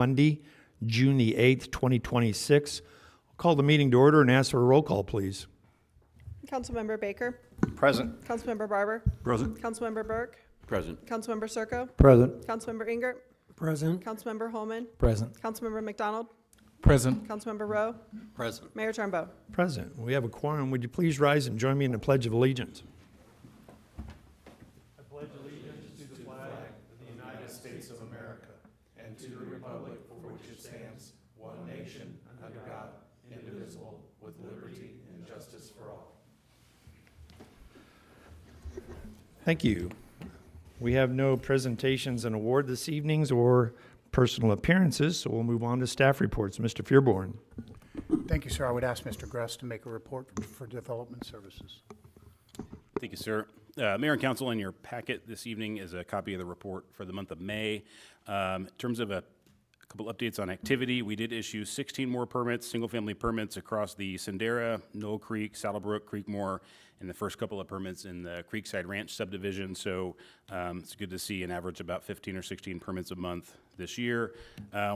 Monday, June the 8th, 2026. I'll call the meeting to order and ask for a roll call, please. Councilmember Baker. Present. Councilmember Barber. Present. Councilmember Burke. Present. Councilmember Circo. Present. Councilmember Ingert. Present. Councilmember Holman. Present. Councilmember McDonald. Present. Councilmember Rowe. Present. Mayor Turnbow. Present. We have a quorum. Would you please rise and join me in the Pledge of Allegiance? Thank you. We have no presentations and award this evening's or personal appearances, so we'll move on to staff reports. Mr. Fearborn. Thank you, sir. I would ask Mr. Gress to make a report for Development Services. Thank you, sir. Mayor and Council, in your packet this evening is a copy of the report for the month of May. In terms of a couple updates on activity, we did issue 16 more permits, single-family permits across the Sendera, Knoll Creek, Saddlebrook, Creekmore, and the first couple of permits in the Creekside Ranch subdivision. So it's good to see an average about 15 or 16 permits a month this year.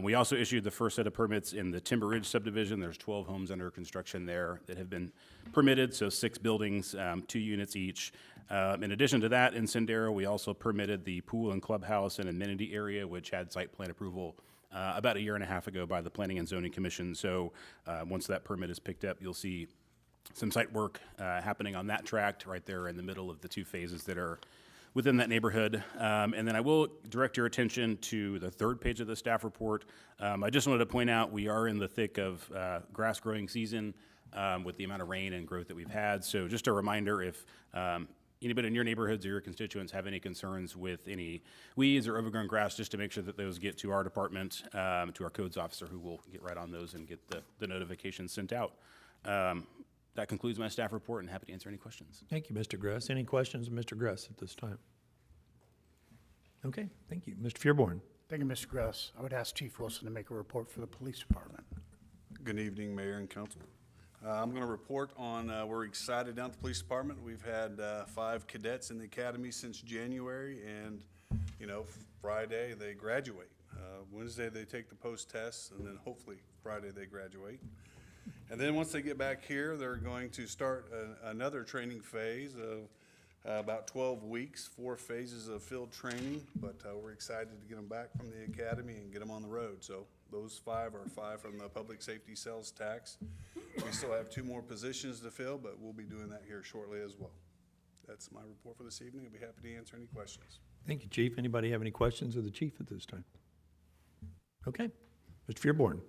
We also issued the first set of permits in the Timber Ridge subdivision. There's 12 homes under construction there that have been permitted, so 6 buildings, 2 units each. In addition to that, in Sendera, we also permitted the pool and clubhouse and amenity area, which had site plan approval about a year and a half ago by the Planning and Zoning Commission. So once that permit is picked up, you'll see some site work happening on that tract right there in the middle of the 2 phases that are within that neighborhood. And then I will direct your attention to the 3rd page of the staff report. I just wanted to point out we are in the thick of grass growing season with the amount of rain and growth that we've had. So just a reminder, if anybody in your neighborhoods or your constituents have any concerns with any weeds or overgrown grass, just to make sure that those get to our department, to our codes officer, who will get right on those and get the notifications sent out. That concludes my staff report, and happy to answer any questions. Thank you, Mr. Gress. Any questions of Mr. Gress at this time? Okay, thank you. Mr. Fearborn. Thank you, Mr. Gress. I would ask Chief Wilson to make a report for the Police Department. Good evening, Mayor and Council. I'm going to report on, we're excited down at the Police Department. We've had 5 cadets in the academy since January, and, you know, Friday they graduate. Wednesday they take the post tests, and then hopefully Friday they graduate. And then once they get back here, they're going to start another training phase of about 12 weeks, 4 phases of field training, but we're excited to get them back from the academy and get them on the road. So those 5 are 5 from the Public Safety Sales Tax. We still have 2 more positions to fill, but we'll be doing that here shortly as well. That's my report for this evening. I'll be happy to answer any questions. Thank you, Chief. Anybody have any questions of the Chief at this time? Okay. Mr. Fearborn.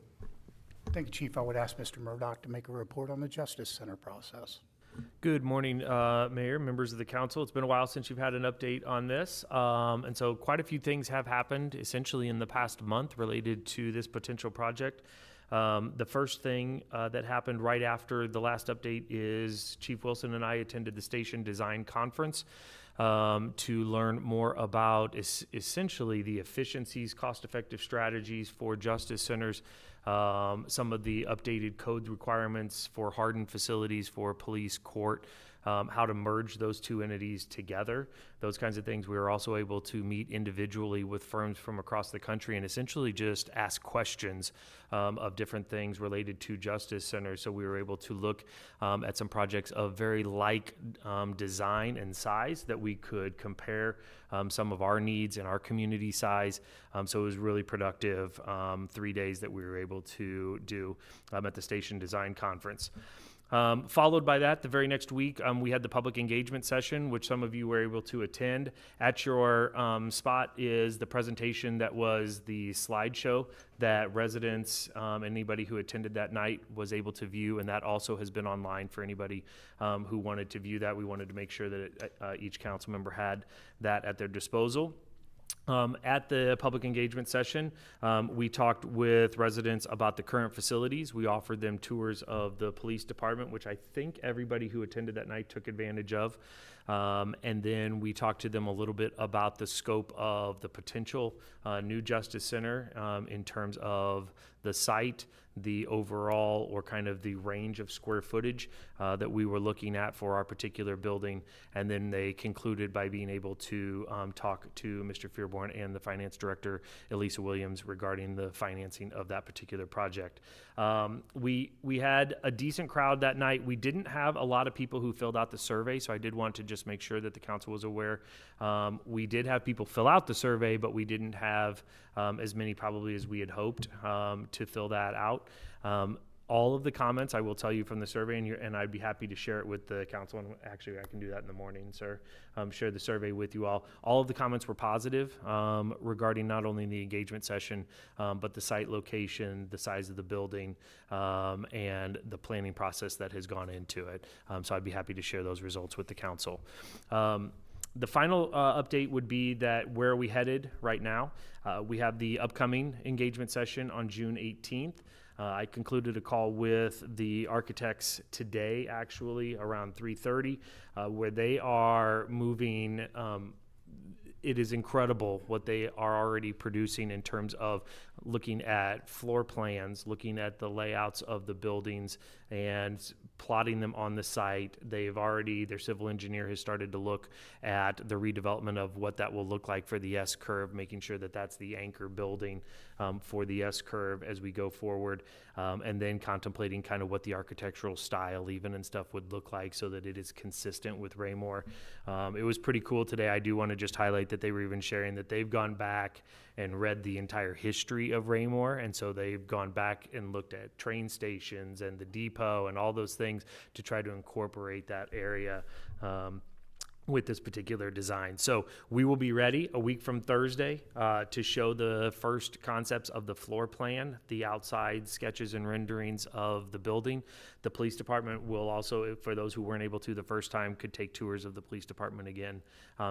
Thank you, Chief. I would ask Mr. Murdoch to make a report on the Justice Center process. Good morning, Mayor, members of the council. It's been a while since you've had an update on this. And so quite a few things have happened essentially in the past month related to this potential project. The first thing that happened right after the last update is Chief Wilson and I attended the Station Design Conference to learn more about essentially the efficiencies, cost-effective strategies for justice centers, some of the updated code requirements for hardened facilities for police, court, how to merge those 2 entities together, those kinds of things. We were also able to meet individually with firms from across the country and essentially just ask questions of different things related to justice centers. So we were able to look at some projects of very like design and size that we could compare some of our needs and our community size. So it was really productive 3 days that we were able to do at the Station Design Conference. Followed by that, the very next week, we had the public engagement session, which some of you were able to attend. At your spot is the presentation that was the slideshow that residents, anybody who attended that night was able to view, and that also has been online for anybody who wanted to view that. We wanted to make sure that each council member had that at their disposal. At the public engagement session, we talked with residents about the current facilities. We offered them tours of the police department, which I think everybody who attended that night took advantage of. And then we talked to them a little bit about the scope of the potential new Justice Center in terms of the site, the overall or kind of the range of square footage that we were looking at for our particular building. And then they concluded by being able to talk to Mr. Fearborn and the finance director, Elisa Williams, regarding the financing of that particular project. We had a decent crowd that night. We didn't have a lot of people who filled out the survey, so I did want to just make sure that the council was aware. We did have people fill out the survey, but we didn't have as many probably as we had hoped to fill that out. All of the comments, I will tell you from the survey, and I'd be happy to share it with the council, and actually I can do that in the morning, sir. Share the survey with you all. All of the comments were positive regarding not only the engagement session, but the site location, the size of the building, and the planning process that has gone into it. So I'd be happy to share those results with the council. The final update would be that where are we headed right now? We have the upcoming engagement session on June 18th. I concluded a call with the architects today, actually, around 3:30, where they are moving. It is incredible what they are already producing in terms of looking at floor plans, looking at the layouts of the buildings and plotting them on the site. Their civil engineer has started to look at the redevelopment of what that will look like for the S-curve, making sure that that's the anchor building for the S-curve as we go forward, and then contemplating kind of what the architectural style even and stuff would look like so that it is consistent with Raymore. It was pretty cool today. I do want to just highlight that they were even sharing that they've gone back and read the entire history of Raymore, and so they've gone back and looked at train stations and the depot and all those things to try to incorporate that area with this particular design. So we will be ready a week from Thursday to show the first concepts of the floor plan, the outside sketches and renderings of the building. The police department will also, for those who weren't able to the first time, could take tours of the police department again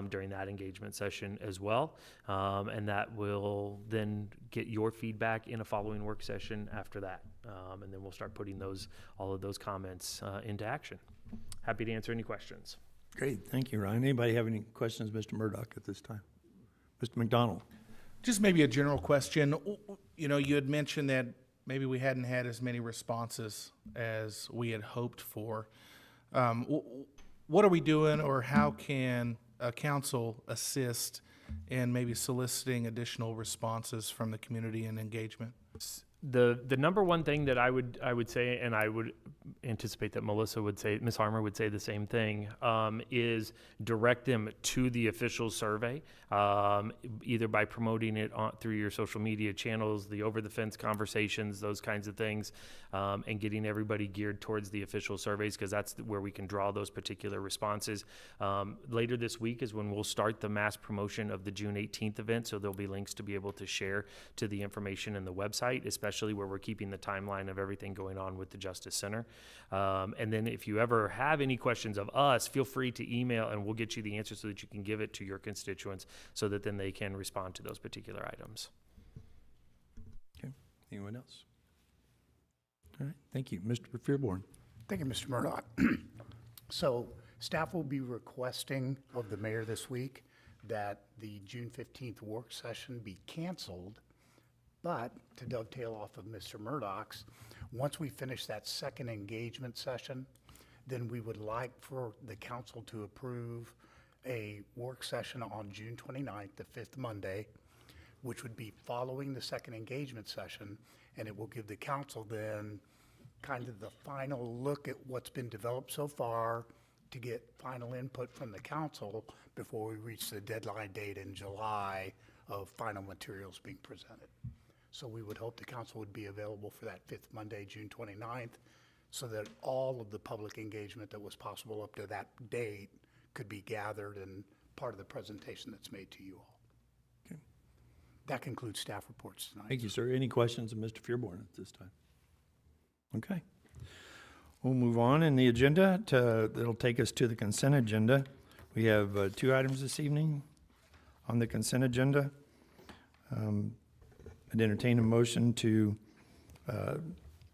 during that engagement session as well. And that will then get your feedback in a following work session after that. And then we'll start putting all of those comments into action. Happy to answer any questions. Great, thank you, Ryan. Anybody have any questions, Mr. Murdoch, at this time? Mr. McDonald? Just maybe a general question. You know, you had mentioned that maybe we hadn't had as many responses as we had hoped for. What are we doing, or how can council assist in maybe soliciting additional responses from the community and engagement? The number one thing that I would say, and I would anticipate that Melissa would say, Ms. Harmer would say the same thing, is direct them to the official survey, either by promoting it through your social media channels, the over-the-fence conversations, those kinds of things, and getting everybody geared towards the official surveys, because that's where we can draw those particular responses. Later this week is when we'll start the mass promotion of the June 18th event, so there'll be links to be able to share to the information in the website, especially where we're keeping the timeline of everything going on with the Justice Center. And then if you ever have any questions of us, feel free to email and we'll get you the answer so that you can give it to your constituents so that then they can respond to those particular items. Okay, anyone else? All right, thank you. Mr. Fearborn? Thank you, Mr. Murdoch. So staff will be requesting of the mayor this week that the June 15th work session be canceled. But to dovetail off of Mr. Murdoch's, once we finish that second engagement session, then we would like for the council to approve a work session on June 29th, the fifth Monday, which would be following the second engagement session, and it will give the council then kind of the final look at what's been developed so far to get final input from the council before we reach the deadline date in July of final materials being presented. So we would hope the council would be available for that fifth Monday, June 29th, so that all of the public engagement that was possible up to that date could be gathered and part of the presentation that's made to you all. Okay. That concludes staff reports tonight. Thank you, sir. Any questions of Mr. Fearborn at this time? Okay. We'll move on in the agenda. That'll take us to the consent agenda. We have 2 items this evening on the consent agenda. I'd entertain a motion to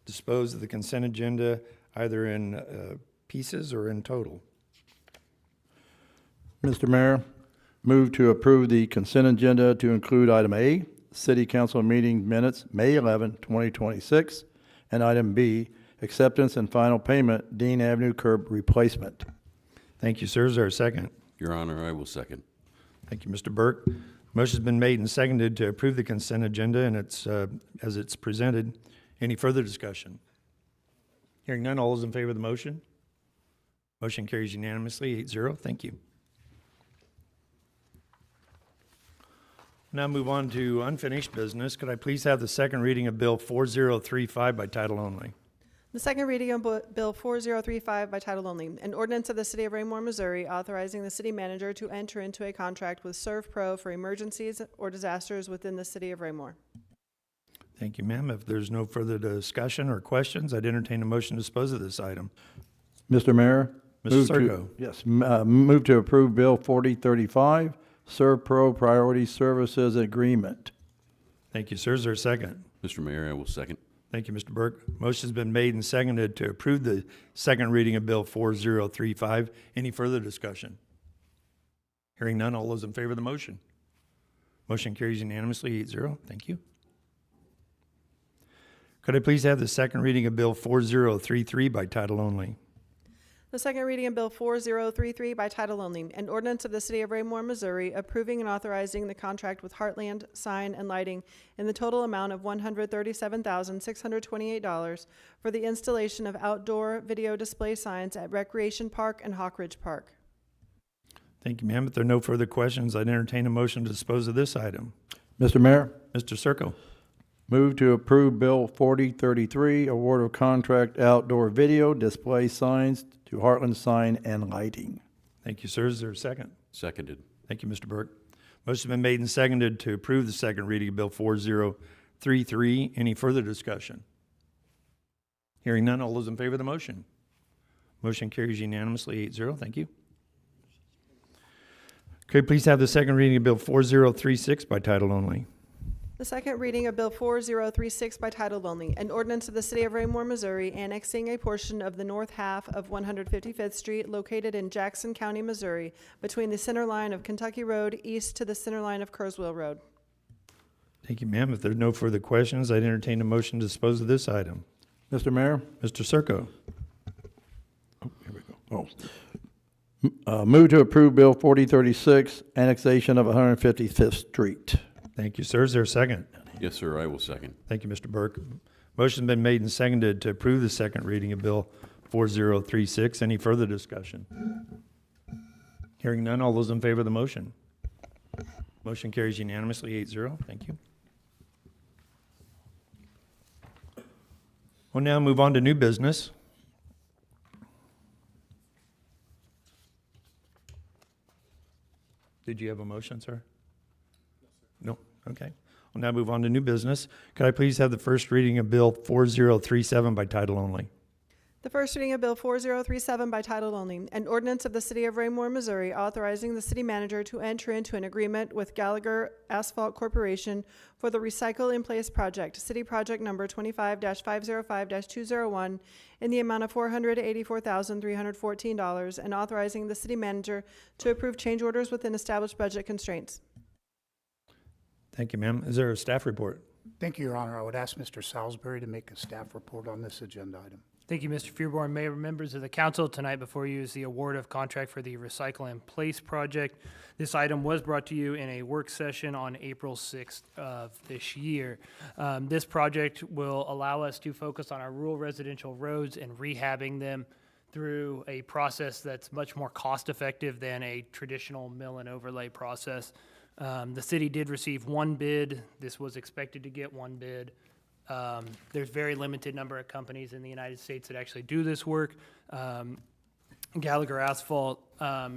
dispose of the consent agenda either in pieces or in total. Mr. Mayor, move to approve the consent agenda to include item A, City Council meeting minutes, May 11, 2026, and item B, acceptance and final payment, Dean Avenue curb replacement. Thank you, sir. Is there a second? Your Honor, I will second. Thank you, Mr. Burke. Motion's been made and seconded to approve the consent agenda, and it's, as it's presented. Any further discussion? Hearing none, all those in favor of the motion? Motion carries unanimously, 8-0. Thank you. Now move on to unfinished business. Could I please have the second reading of Bill 4035 by title only? The second reading of Bill 4035 by title only, an ordinance of the City of Raymore, Missouri, authorizing the city manager to enter into a contract with ServPro for emergencies or disasters within the City of Raymore. Thank you, ma'am. If there's no further discussion or questions, I'd entertain a motion to dispose of this item. Mr. Mayor? Mr. move to- Circo. Yes, move to approve Bill 4035, ServPro Priority Services Agreement. Thank you, sir. Is there a second? Mr. Mayor, I will second. Thank you, Mr. Burke. Motion's been made and seconded to approve the second reading of Bill 4035. Any further discussion? Hearing none, all those in favor of the motion? Motion carries unanimously, 8-0. Thank you. Could I please have the second reading of Bill 4033 by title only? The second reading of Bill 4033 by title only, an ordinance of the City of Raymore, Missouri, approving and authorizing the contract with Heartland Sign and Lighting in the total amount of $137,628 for the installation of outdoor video display signs at Recreation Park and Hawk Ridge Park. Thank you, ma'am. If there are no further questions, I'd entertain a motion to dispose of this item. Mr. Mayor? Mr. Circo. Move to approve Bill 4033, award of contract outdoor video display signs to Heartland Sign and Lighting. Thank you, sir. Is there a second? Seconded. Thank you, Mr. Burke. Motion's been made and seconded to approve the second reading of Bill 4033. Any further discussion? Hearing none, all those in favor of the motion? Motion carries unanimously, 8-0. Thank you. Could I please have the second reading of Bill 4036 by title only? The second reading of Bill 4036 by title only, an ordinance of the City of Raymore, Missouri, annexing a portion of the north half of 155th Street located in Jackson County, Missouri, between the center line of Kentucky Road east to the center line of Kurzweil Road. Thank you, ma'am. If there are no further questions, I'd entertain a motion to dispose of this item. Mr. Mayor? Mr. Circo. Oh, here we go. Move to approve Bill 4036, annexation of 155th Street. Thank you, sir. Is there a second? Yes, sir, I will second. Thank you, Mr. Burke. Motion's been made and seconded to approve the second reading of Bill 4036. Any further discussion? Hearing none, all those in favor of the motion? Motion carries unanimously, 8-0. Thank you. We'll now move on to new business. Did you have a motion, sir? No? Okay. We'll now move on to new business. Could I please have the first reading of Bill 4037 by title only? The first reading of Bill 4037 by title only, an ordinance of the City of Raymore, Missouri, authorizing the city manager to enter into an agreement with Gallagher Asphalt Corporation for the Recycle in Place project, city project number 25-505-201, in the amount of $484,314, and authorizing the city manager to approve change orders within established budget constraints. Thank you, ma'am. Is there a staff report? Thank you, Your Honor. I would ask Mr. Salisbury to make a staff report on this agenda item. Thank you, Mr. Fearborn. Mayor, members of the council, tonight before you is the award of contract for the Recycle in Place project. This item was brought to you in a work session on April 6th of this year. This project will allow us to focus on our rural residential roads and rehabbing them through a process that's much more cost-effective than a traditional mill and overlay process. The city did receive one bid. This was expected to get one bid. There's very limited number of companies in the United States that actually do this work. Gallagher Asphalt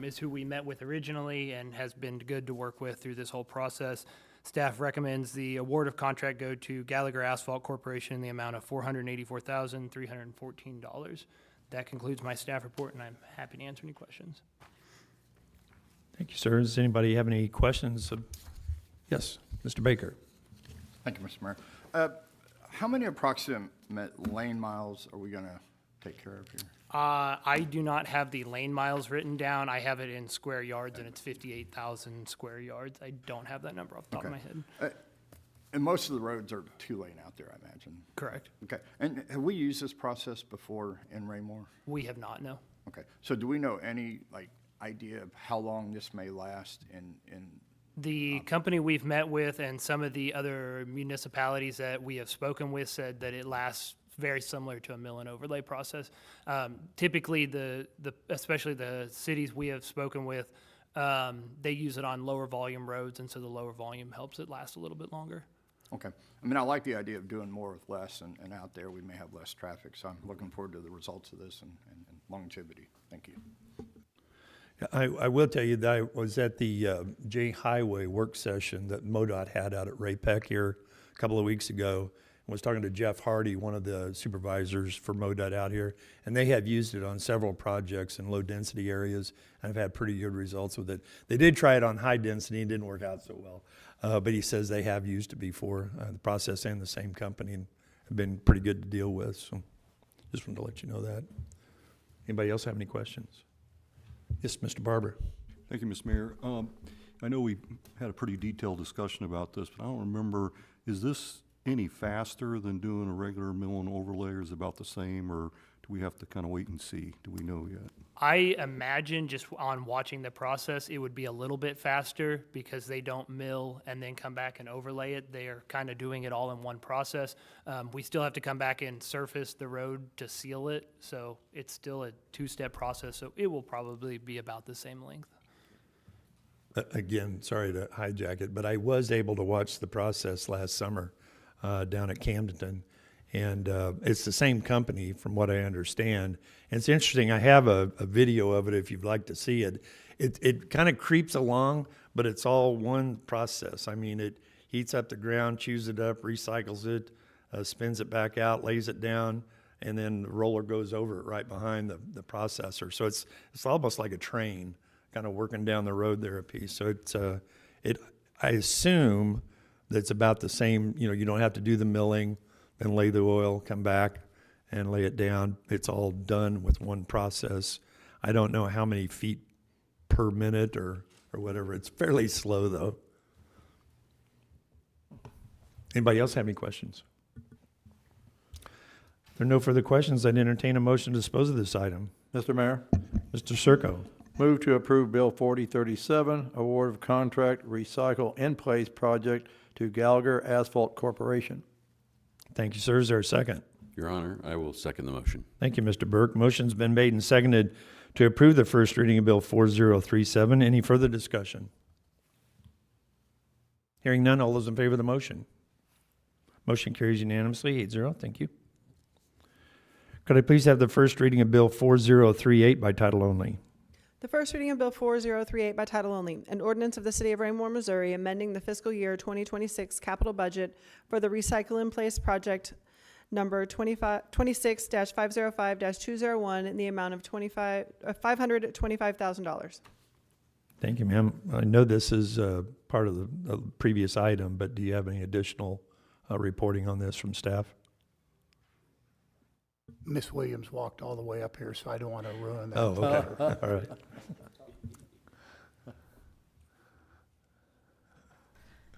is who we met with originally and has been good to work with through this whole process. Staff recommends the award of contract go to Gallagher Asphalt Corporation in the amount of $484,314. That concludes my staff report, and I'm happy to answer any questions. Thank you, sir. Does anybody have any questions? Yes, Mr. Baker. Thank you, Mr. Mayor. How many approximate lane miles are we going to take care of here? I do not have the lane miles written down. I have it in square yards, and it's 58,000 square yards. I don't have that number off the top of my head. And most of the roads are two-lane out there, I imagine. Correct. Okay. And have we used this process before in Raymore? We have not, no. Okay. So do we know any, like, idea of how long this may last in The company we've met with and some of the other municipalities that we have spoken with said that it lasts very similar to a mill and overlay process. Typically, especially the cities we have spoken with, they use it on lower volume roads, and so the lower volume helps it last a little bit longer. Okay. I mean, I like the idea of doing more with less, and out there we may have less traffic, so I'm looking forward to the results of this and longevity. Thank you. I will tell you that I was at the J Highway work session that MoDOT had out at Ray Peck here a couple of weeks ago. I was talking to Jeff Hardy, one of the supervisors for MoDOT out here, and they have used it on several projects in low-density areas, and have had pretty good results with it. They did try it on high density and didn't work out so well, but he says they have used it before, the process and the same company, and have been pretty good to deal with, so just wanted to let you know that. Anybody else have any questions? Yes, Mr. Barber. Thank you, Mr. Mayor. I know we had a pretty detailed discussion about this, but I don't remember, is this any faster than doing a regular mill and overlay, or is it about the same, or do we have to kind of wait and see? Do we know yet? I imagine just on watching the process, it would be a little bit faster because they don't mill and then come back and overlay it. They are kind of doing it all in one process. We still have to come back and surface the road to seal it, so it's still a two-step process, so it will probably be about the same length. Again, sorry to hijack it, but I was able to watch the process last summer down at Camden, and it's the same company from what I understand. And it's interesting, I have a video of it if you'd like to see it. It kind of creeps along, but it's all one process. I mean, it heats up the ground, chews it up, recycles it, spins it back out, lays it down, and then the roller goes over it right behind the processor. So it's almost like a train kind of working down the road there a piece. So I assume that's about the same, you don't have to do the milling, then lay the oil, come back and lay it down. It's all done with one process. I don't know how many feet per minute or whatever. It's fairly slow though. Anybody else have any questions? If there are no further questions, I'd entertain a motion to dispose of this item. Mr. Mayor, Mr. Circo. move to approve Bill 4037, award of contract recycle in place project to Gallagher Asphalt Corporation. Thank you, sir. Is there a second? Your Honor, I will second the motion. Thank you, Mr. Burke. Motion's been made and seconded to approve the first reading of Bill 4037. Any further discussion? Hearing none, all those in favor of the motion? Motion carries unanimously, 8-0. Thank you. Could I please have the first reading of Bill 4038 by title only? The first reading of Bill 4038 by title only, an ordinance of the City of Raymore, Missouri, amending the fiscal year 2026 capital budget for the Recycle in Place project number 26-505-201 in the amount of $525,000. Thank you, ma'am. I know this is part of the previous item, but do you have any additional reporting on this from staff? Miss Williams walked all the way up here, so I don't want to ruin that. Oh, okay. All right.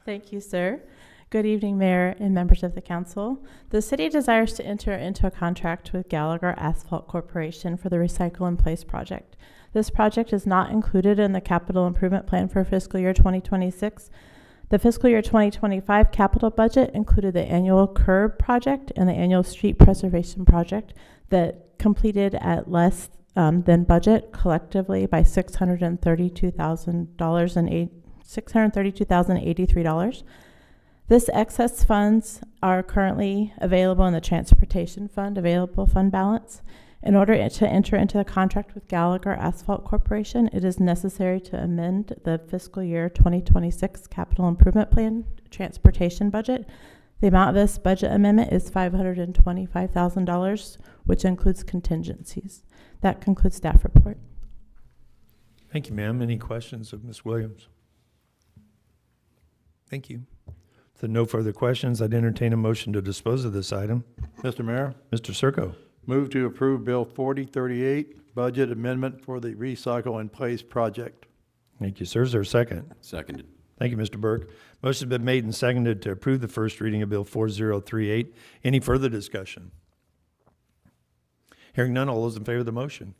Thank you, sir. Good evening, Mayor and members of the council. The city desires to enter into a contract with Gallagher Asphalt Corporation for the Recycle in Place project. This project is not included in the capital improvement plan for fiscal year 2026. The fiscal year 2025 capital budget included the annual curb project and the annual street preservation project that completed at less than budget collectively by $632,083. This excess funds are currently available in the transportation fund available fund balance. In order to enter into the contract with Gallagher Asphalt Corporation, it is necessary to amend the fiscal year 2026 capital improvement plan transportation budget. The amount of this budget amendment is $525,000, which includes contingencies. That concludes staff report. Thank you, ma'am. Any questions of Ms. Williams? Thank you. So no further questions. I'd entertain a motion to dispose of this item. Mr. Mayor, Mr. Circo. Move to approve Bill 4038, budget amendment for the Recycle in Place project. Thank you, sir. Is there a second? Seconded. Thank you, Mr. Burke. Motion's been made and seconded to approve the first reading of Bill 4038. Any further discussion? Hearing none, all those in favor of the motion?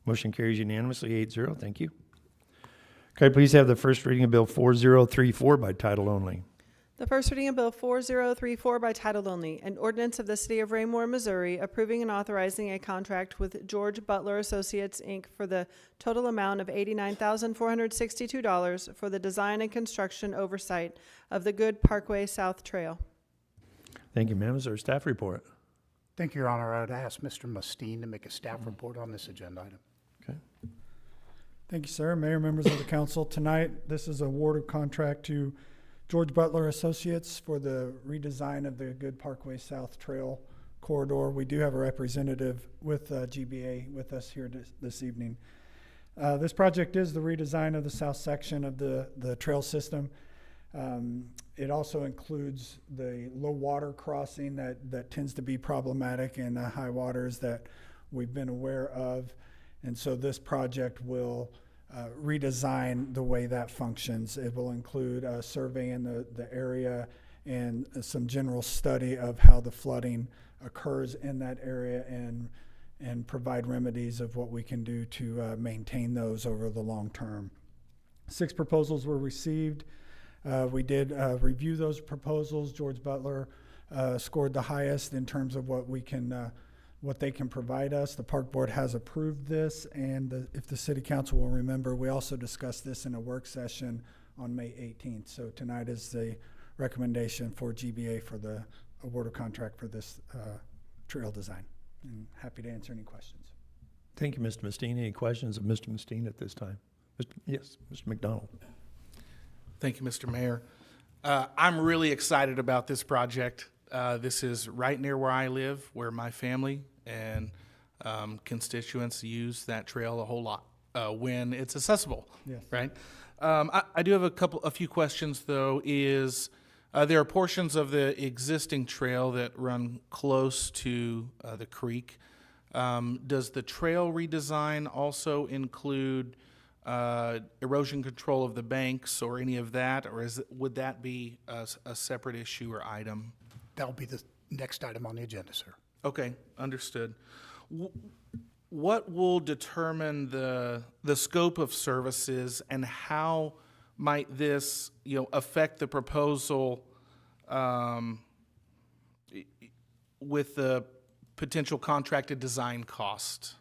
Motion carries unanimously, 8-0. Thank you. Could I please have the first reading of Bill 4034 by title only? The first reading of Bill 4034 by title only, an ordinance of the City of Raymore, Missouri, approving and authorizing a contract with George Butler Associates, Inc. for the total amount of $89,462 for the design and construction oversight of the Good Parkway South Trail. Thank you, ma'am. Is there a staff report? Thank you, Your Honor. I would ask Mr. Mustine to make a staff report on this agenda item. Okay. Thank you, sir. Mayor, members of the council, tonight, this is award of contract to George Butler Associates for the redesign of the Good Parkway South Trail corridor. We do have a representative with GBA with us here this evening. This project is the redesign of the south section of the trail system. It also includes the low water crossing that tends to be problematic in high waters that we've been aware of. And so this project will redesign the way that functions. It will include a survey in the area and some general study of how the flooding occurs in that area and provide remedies of what we can do to maintain those over the long term. 6 proposals were received. We did review those proposals. George Butler scored the highest in terms of what they can provide us. The Park Board has approved this, and if the City Council will remember, we also discussed this in a work session on May 18th. So tonight is the recommendation for GBA for the award of contract for this trail design. And happy to answer any questions. Thank you, Mr. Mustine. Any questions of Mr. Mustine at this time? Yes, Mr. McDonald. Thank you, Mr. Mayor. I'm really excited about this project. This is right near where I live, where my family and constituents use that trail a whole lot when it's accessible. Yes. Right. I do have a few questions though. There are portions of the existing trail that run close to the creek. Does the trail redesign also include erosion control of the banks or any of that, or would that be a separate issue or item? That'll be the next item on the agenda, sir. Okay, understood. What will determine the scope of services, and how might this, affect the proposal with the potential contracted design cost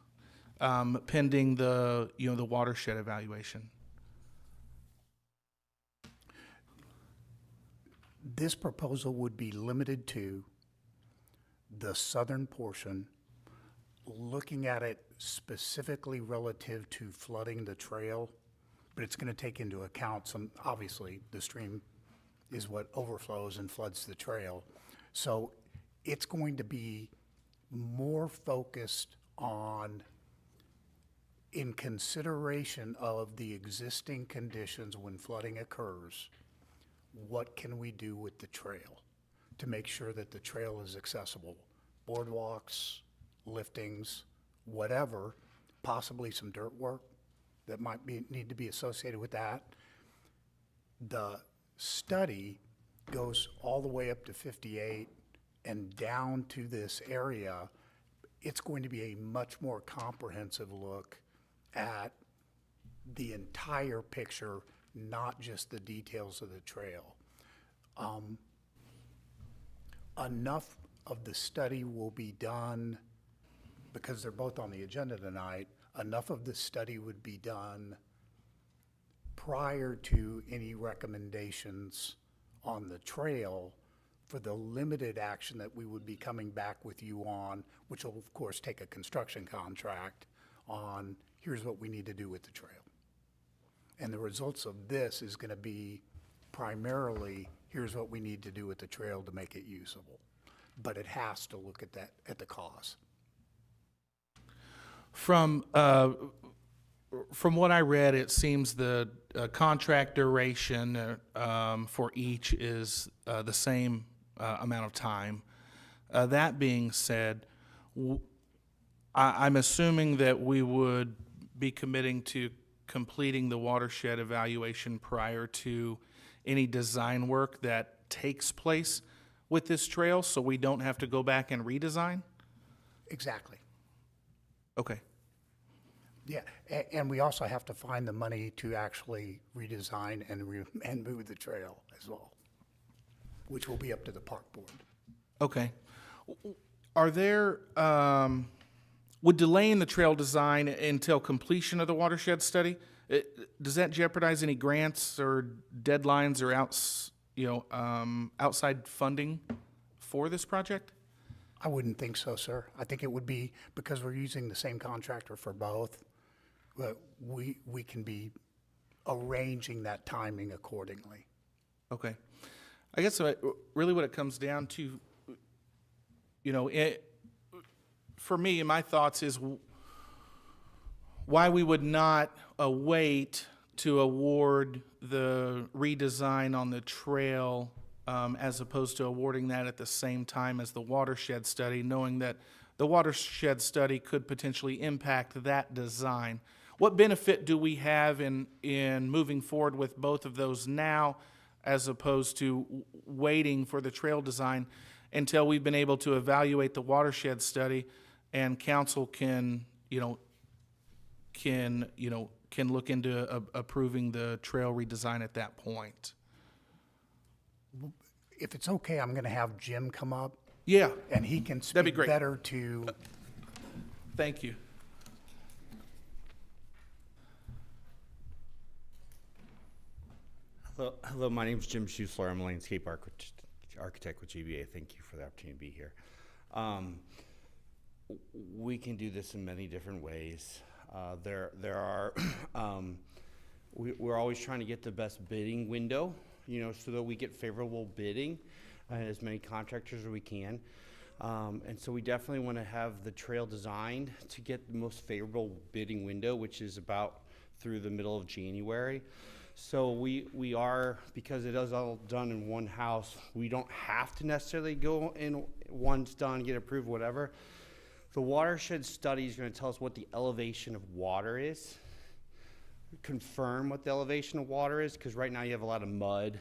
pending the watershed evaluation? This proposal would be limited to the southern portion, looking at it specifically relative to flooding the trail, but it's going to take into account obviously, the stream is what overflows and floods the trail. So it's going to be more focused on, in consideration of the existing conditions when flooding occurs, what can we do with the trail to make sure that the trail is accessible? Boardwalks, liftings, whatever, possibly some dirt work that might need to be associated with that. The study goes all the way up to 58 and down to this area. It's going to be a much more comprehensive look at the entire picture, not just the details of the trail. Enough of the study will be done, because they're both on the agenda tonight, enough of the study would be done prior to any recommendations on the trail for the limited action that we would be coming back with you on, which will of course take a construction contract on, here's what we need to do with the trail. And the results of this is going to be primarily, here's what we need to do with the trail to make it usable. But it has to look at that, at the cost. From what I read, it seems the contract duration for each is the same amount of time. That being said, I'm assuming that we would be committing to completing the watershed evaluation prior to any design work that takes place with this trail, so we don't have to go back and redesign? Exactly. Okay. Yeah, and we also have to find the money to actually redesign and move the trail as well, which will be up to the park board. Okay. Are there, would delaying the trail design until completion of the watershed study, does that jeopardize any grants or deadlines or outside funding for this project? I wouldn't think so, sir. I think it would be, because we're using the same contractor for both, but we can be arranging that timing accordingly. Okay. I guess really what it comes down to, for me, my thoughts is why we would not wait to award the redesign on the trail as opposed to awarding that at the same time as the watershed study, knowing that the watershed study could potentially impact that design. What benefit do we have in moving forward with both of those now as opposed to waiting for the trail design until we've been able to evaluate the watershed study and council can look into approving the trail redesign at that point? If it's okay, I'm gonna have Jim come up, Yeah, and he can That'd be speak great. better to, thank you. Hello, my name's Jim Schusler. I'm a landscape architect with GBA. Thank you for the opportunity to be here. We can do this in many different ways. There are, we're always trying to get the best bidding window, so that we get favorable bidding, as many contractors as we can. And so we definitely want to have the trail designed to get the most favorable bidding window, which is about through the middle of January. So we are, because it is all done in one house, we don't have to necessarily go in once done, get approved, whatever. The watershed study is going to tell us what the elevation of water is, confirm what the elevation of water is, because right now you have a lot of mud,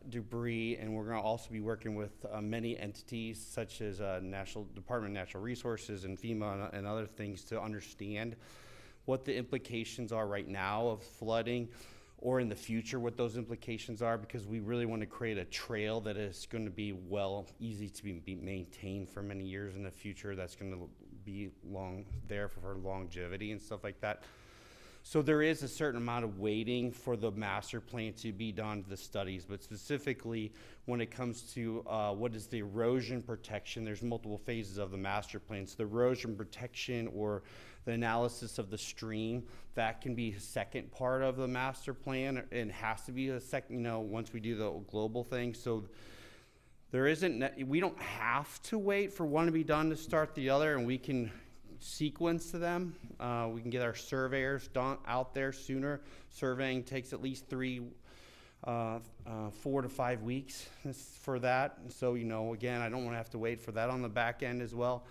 debris, and we're going to also be working with many entities such as National Department of Natural Resources and FEMA and other things to understand what the implications are right now of flooding, or in the future what those implications are, because we really want to create a trail that is going to be easy to be maintained for many years in the future, that's going to be there for longevity and stuff like that. So there is a certain amount of waiting for the master plan to be done, the studies, but specifically when it comes to what is the erosion protection, there's multiple phases of the master plan. So the erosion protection or the analysis of the stream, that can be a second part of the master plan, and has to be a second, once we do the global thing. So there isn't, we don't have to wait for one to be done to start the other, and we can sequence to them. We can get our surveyors out there sooner. Surveying takes at least 4 to 5 weeks for that. So, again, I don't want to have to wait for that on the back end as well,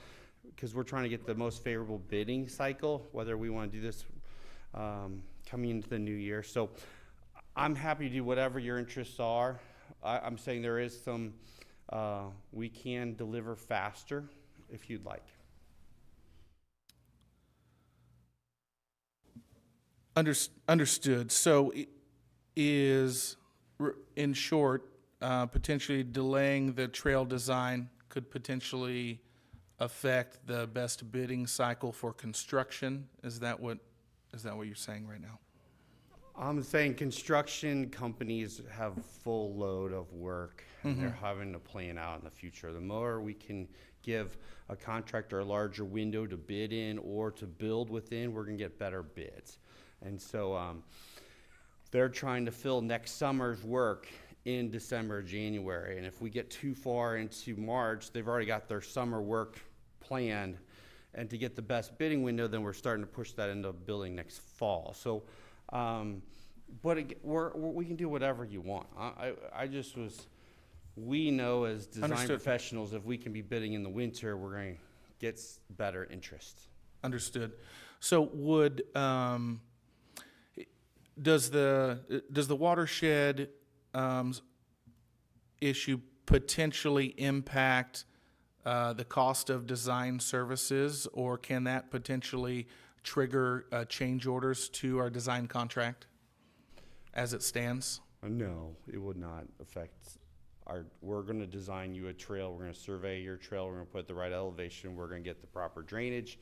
because we're trying to get the most favorable bidding cycle, whether we want to do this coming into the new year. So I'm happy to do whatever your interests are. I'm saying there is some, we can deliver faster if you'd like. Understood. So is, in short, potentially delaying the trail design could potentially affect the best bidding cycle for construction? Is that what you're saying right now? I'm saying construction companies have full load of work, and they're having to plan out in the future. The more we can give a contractor a larger window to bid in or to build within, we're going to get better bids. And so they're trying to fill next summer's work in December, January. And if we get too far into March, they've already got their summer work planned. And to get the best bidding window, then we're starting to push that into building next fall. So, but we can do whatever you want. We know as design Understood. professionals, if we can be bidding in the winter, we're going to gets better interest. Understood. So would, does the watershed issue potentially impact the cost of design services, or can that potentially trigger change orders to our design contract as it stands? No, it would not affect we're gonna design you a trail, we're gonna survey your trail, we're gonna put the right elevation, we're gonna get the proper drainage.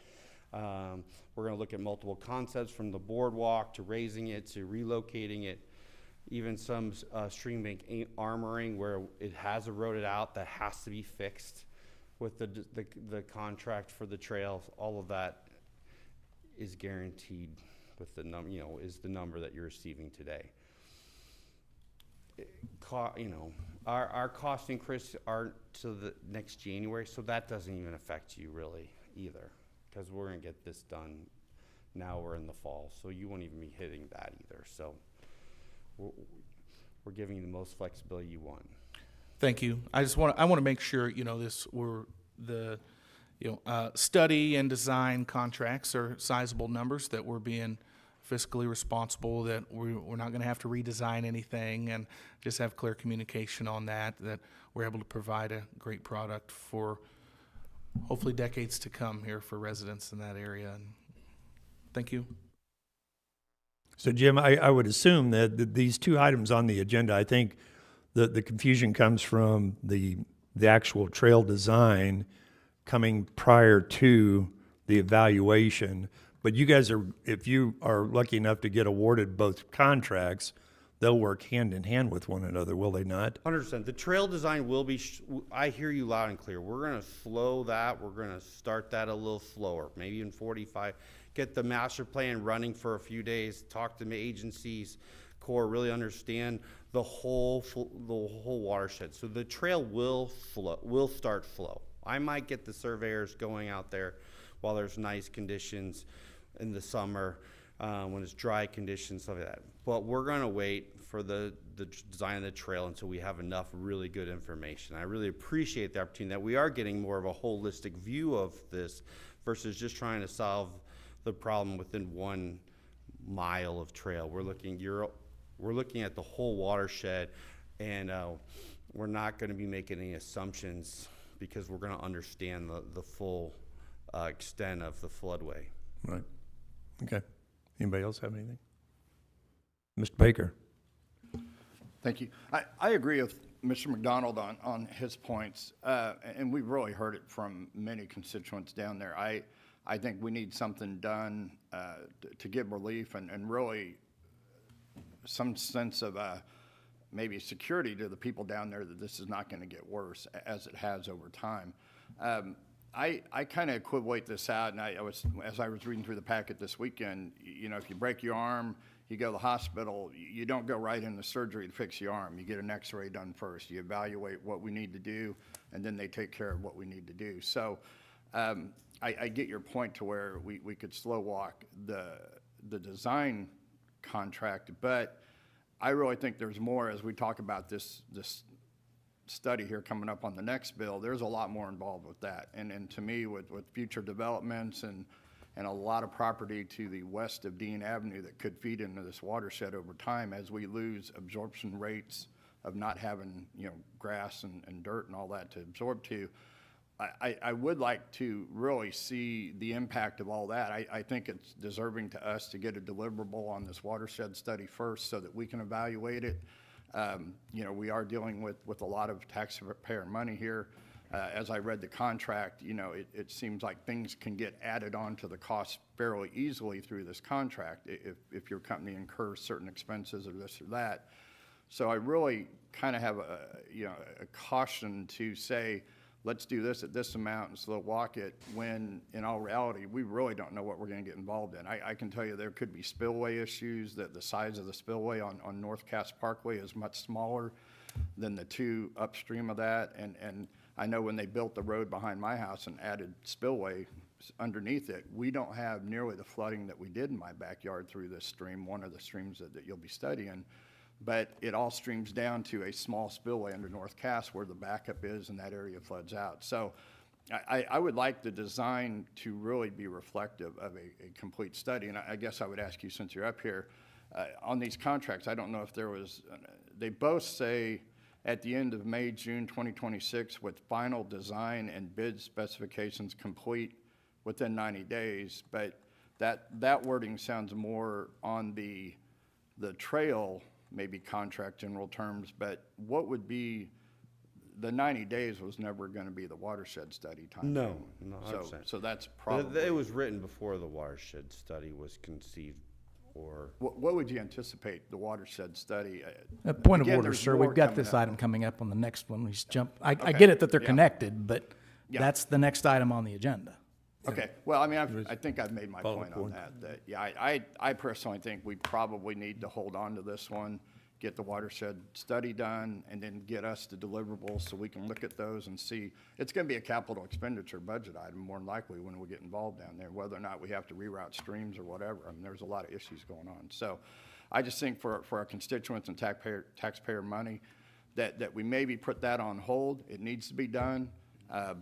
We're gonna look at multiple concepts, from the boardwalk to raising it to relocating it, even some stream bank armoring where it has eroded out that has to be fixed with the contract for the trails. All of that is guaranteed with the is the number that you're receiving today. Our cost increase aren't to the next January, so that doesn't even affect you really either, because we're gonna get this done. Now we're in the fall, so you won't even be hitting that either. So we're giving you the most flexibility you want. Thank you. I want to make sure, study and design contracts are sizable numbers, that we're being fiscally responsible, that we're not going to have to redesign anything, and just have clear communication on that we're able to provide a great product for hopefully decades to come here for residents in that area. And thank you. So Jim, I would assume that these two items on the agenda, I think the confusion comes from the actual trail design coming prior to the evaluation. But you guys if you are lucky enough to get awarded both contracts, they'll work hand in hand with one another, will they not? 100%. The trail design will be, I hear you loud and clear. We're going to slow that. We're going to start that a little slower, maybe in 45. Get the master plan running for a few days, talk to agencies, Corps, really understand the whole watershed. So the trail will start flow. I might get the surveyors going out there while there's nice conditions in the summer, when it's dry conditions, stuff like that. But we're going to wait for the design of the trail until we have enough really good information. I really appreciate the opportunity that we are getting more of a holistic view of this versus just trying to solve the problem within 1 mile of trail. We're looking at the whole watershed, and we're not going to be making any assumptions because we're going to understand the full extent of the floodway. Right. Okay. Anybody else have anything? Mr. Baker. Thank you. I agree with Mr. McDonald on his points, and we've really heard it from many constituents down there. I think we need something done to give relief and really some sense of maybe security to the people down there that this is not going to get worse as it has over time. I kind of equate this out, and as I was reading through the packet this weekend, if you break your arm, you go to the hospital, you don't go right into surgery to fix your arm. You get an x-ray done first. You evaluate what we need to do, and then they take care of what we need to do. So I get your point to where we could slow walk the design contract, but I really think there's more as we talk about this study here coming up on the next bill. There's a lot more involved with that, and to me, with future developments and a lot of property to the west of Dean Avenue that could feed into this watershed over time as we lose absorption rates of not having grass and dirt and all that to absorb to. I would like to really see the impact of all that. I think it's deserving to us to get a deliverable on this watershed study first so that we can evaluate it. We are dealing with a lot of taxpayer money here. As I read the contract, it seems like things can get added on to the cost fairly easily through this contract if your company incurs certain expenses or this or that. So I really kind of have a caution to say, let's do this at this amount and slow walk it, when in all reality, we really don't know what we're going to get involved in. I can tell you there could be spillway issues, that the size of the spillway on North Cass Parkway is much smaller than the two upstream of that. And I know when they built the road behind my house and added spillway underneath it, we don't have nearly the flooding that we did in my backyard through this stream, one of the streams that you'll be studying. But it all streams down to a small spillway under North Cass where the backup is, and that area floods out. So I would like the design to really be reflective of a complete study. And I guess I would ask you, since you're up here, on these contracts, I don't know if there was, they both say at the end of May, June 2026, with final design and bid specifications complete within 90 days. But that wording sounds more on the trail, maybe contract general terms, but what would be, the 90 days was never going to be the watershed study time. No, no, 100%. So that's But probably. it was written before the watershed study was conceived, or. What would you anticipate the watershed study? A point of Again, order, there's sir. more We've got coming this up. item coming up on the next one. We just jump. I Okay. get it that they're Yeah. connected, but Yeah. that's the next item on the agenda. Okay, well, I mean, I think I've made my point on that, yeah, I personally think we probably need to hold on to this one, get the watershed study done, and then get us the deliverables so we can look at those and see. It's gonna be a capital expenditure budget item, more than likely, when we get involved down there, whether or not we have to reroute streams or whatever. I mean, there's a lot of issues going on. So I just think for our constituents and taxpayer money, that we maybe put that on hold. It needs to be done.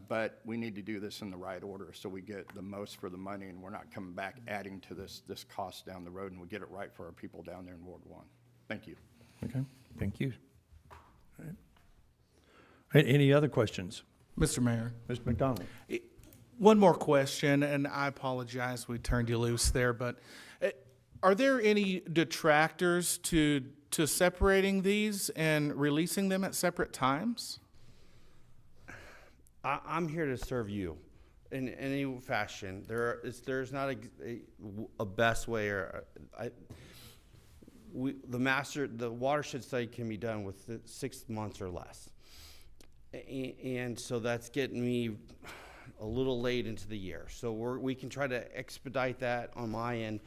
But we need to do this in the right order so we get the most for the money and we're not coming back adding to this cost down the road, and we get it right for our people down there in Ward 1. Thank you. Okay, thank you. All right. Any other questions? Mr. Mayor, Mr. McDonald? one more question, and I apologize, we turned you loose there, but are there any detractors to separating these and releasing them at separate times? I'm here to serve you in any fashion. There's not a best way, or the watershed study can be done with 6 months or less, and so that's getting me a little late into the year. So we can try to expedite that on my end,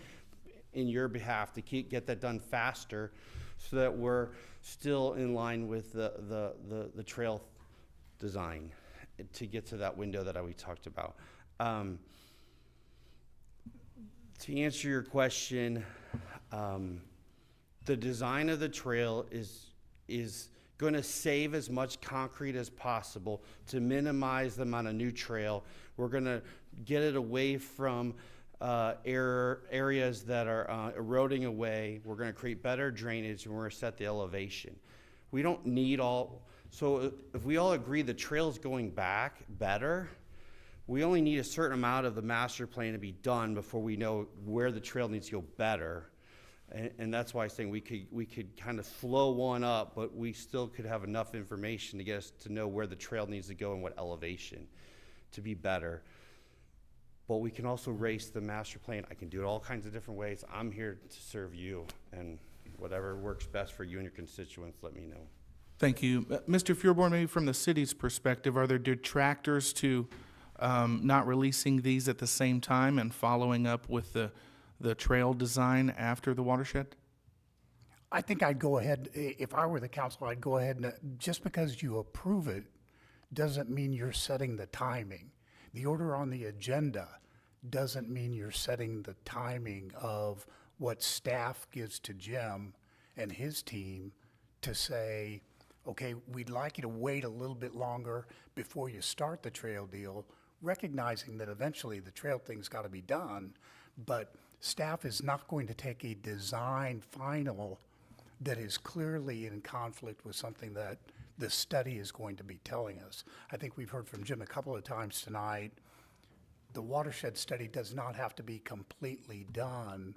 in your behalf, to get that done faster, so that we're still in line with the trail design, to get to that window that we talked about. To answer your question, the design of the trail is going to save as much concrete as possible to minimize the amount of new trail. We're going to get it away from areas that are eroding away. We're going to create better drainage, and we're going to set the elevation. We don't need all. So if we all agree the trail's going back better, we only need a certain amount of the master plan to be done before we know where the trail needs to go better. And that's why I'm saying we could kind of slow one up, but we still could have enough information to get us to know where the trail needs to go and what elevation to be better. But we can also race the master plan. I can do it all kinds of different ways. I'm here to serve you, and whatever works best for you and your constituents, let me know. Thank you. Mr. Feuerborn, maybe from the city's perspective, are there detractors to not releasing these at the same time and following up with the trail design after the watershed? I think I'd go ahead, if I were the council, I'd go ahead and, just because you approve it doesn't mean you're setting the timing. The order on the agenda doesn't mean you're setting the timing of what staff gives to Jim and his team to say, okay, we'd like you to wait a little bit longer before you start the trail deal, recognizing that eventually the trail thing's got to be done, but staff is not going to take a design final that is clearly in conflict with something that the study is going to be telling us. I think we've heard from Jim a couple of times tonight, the watershed study does not have to be completely done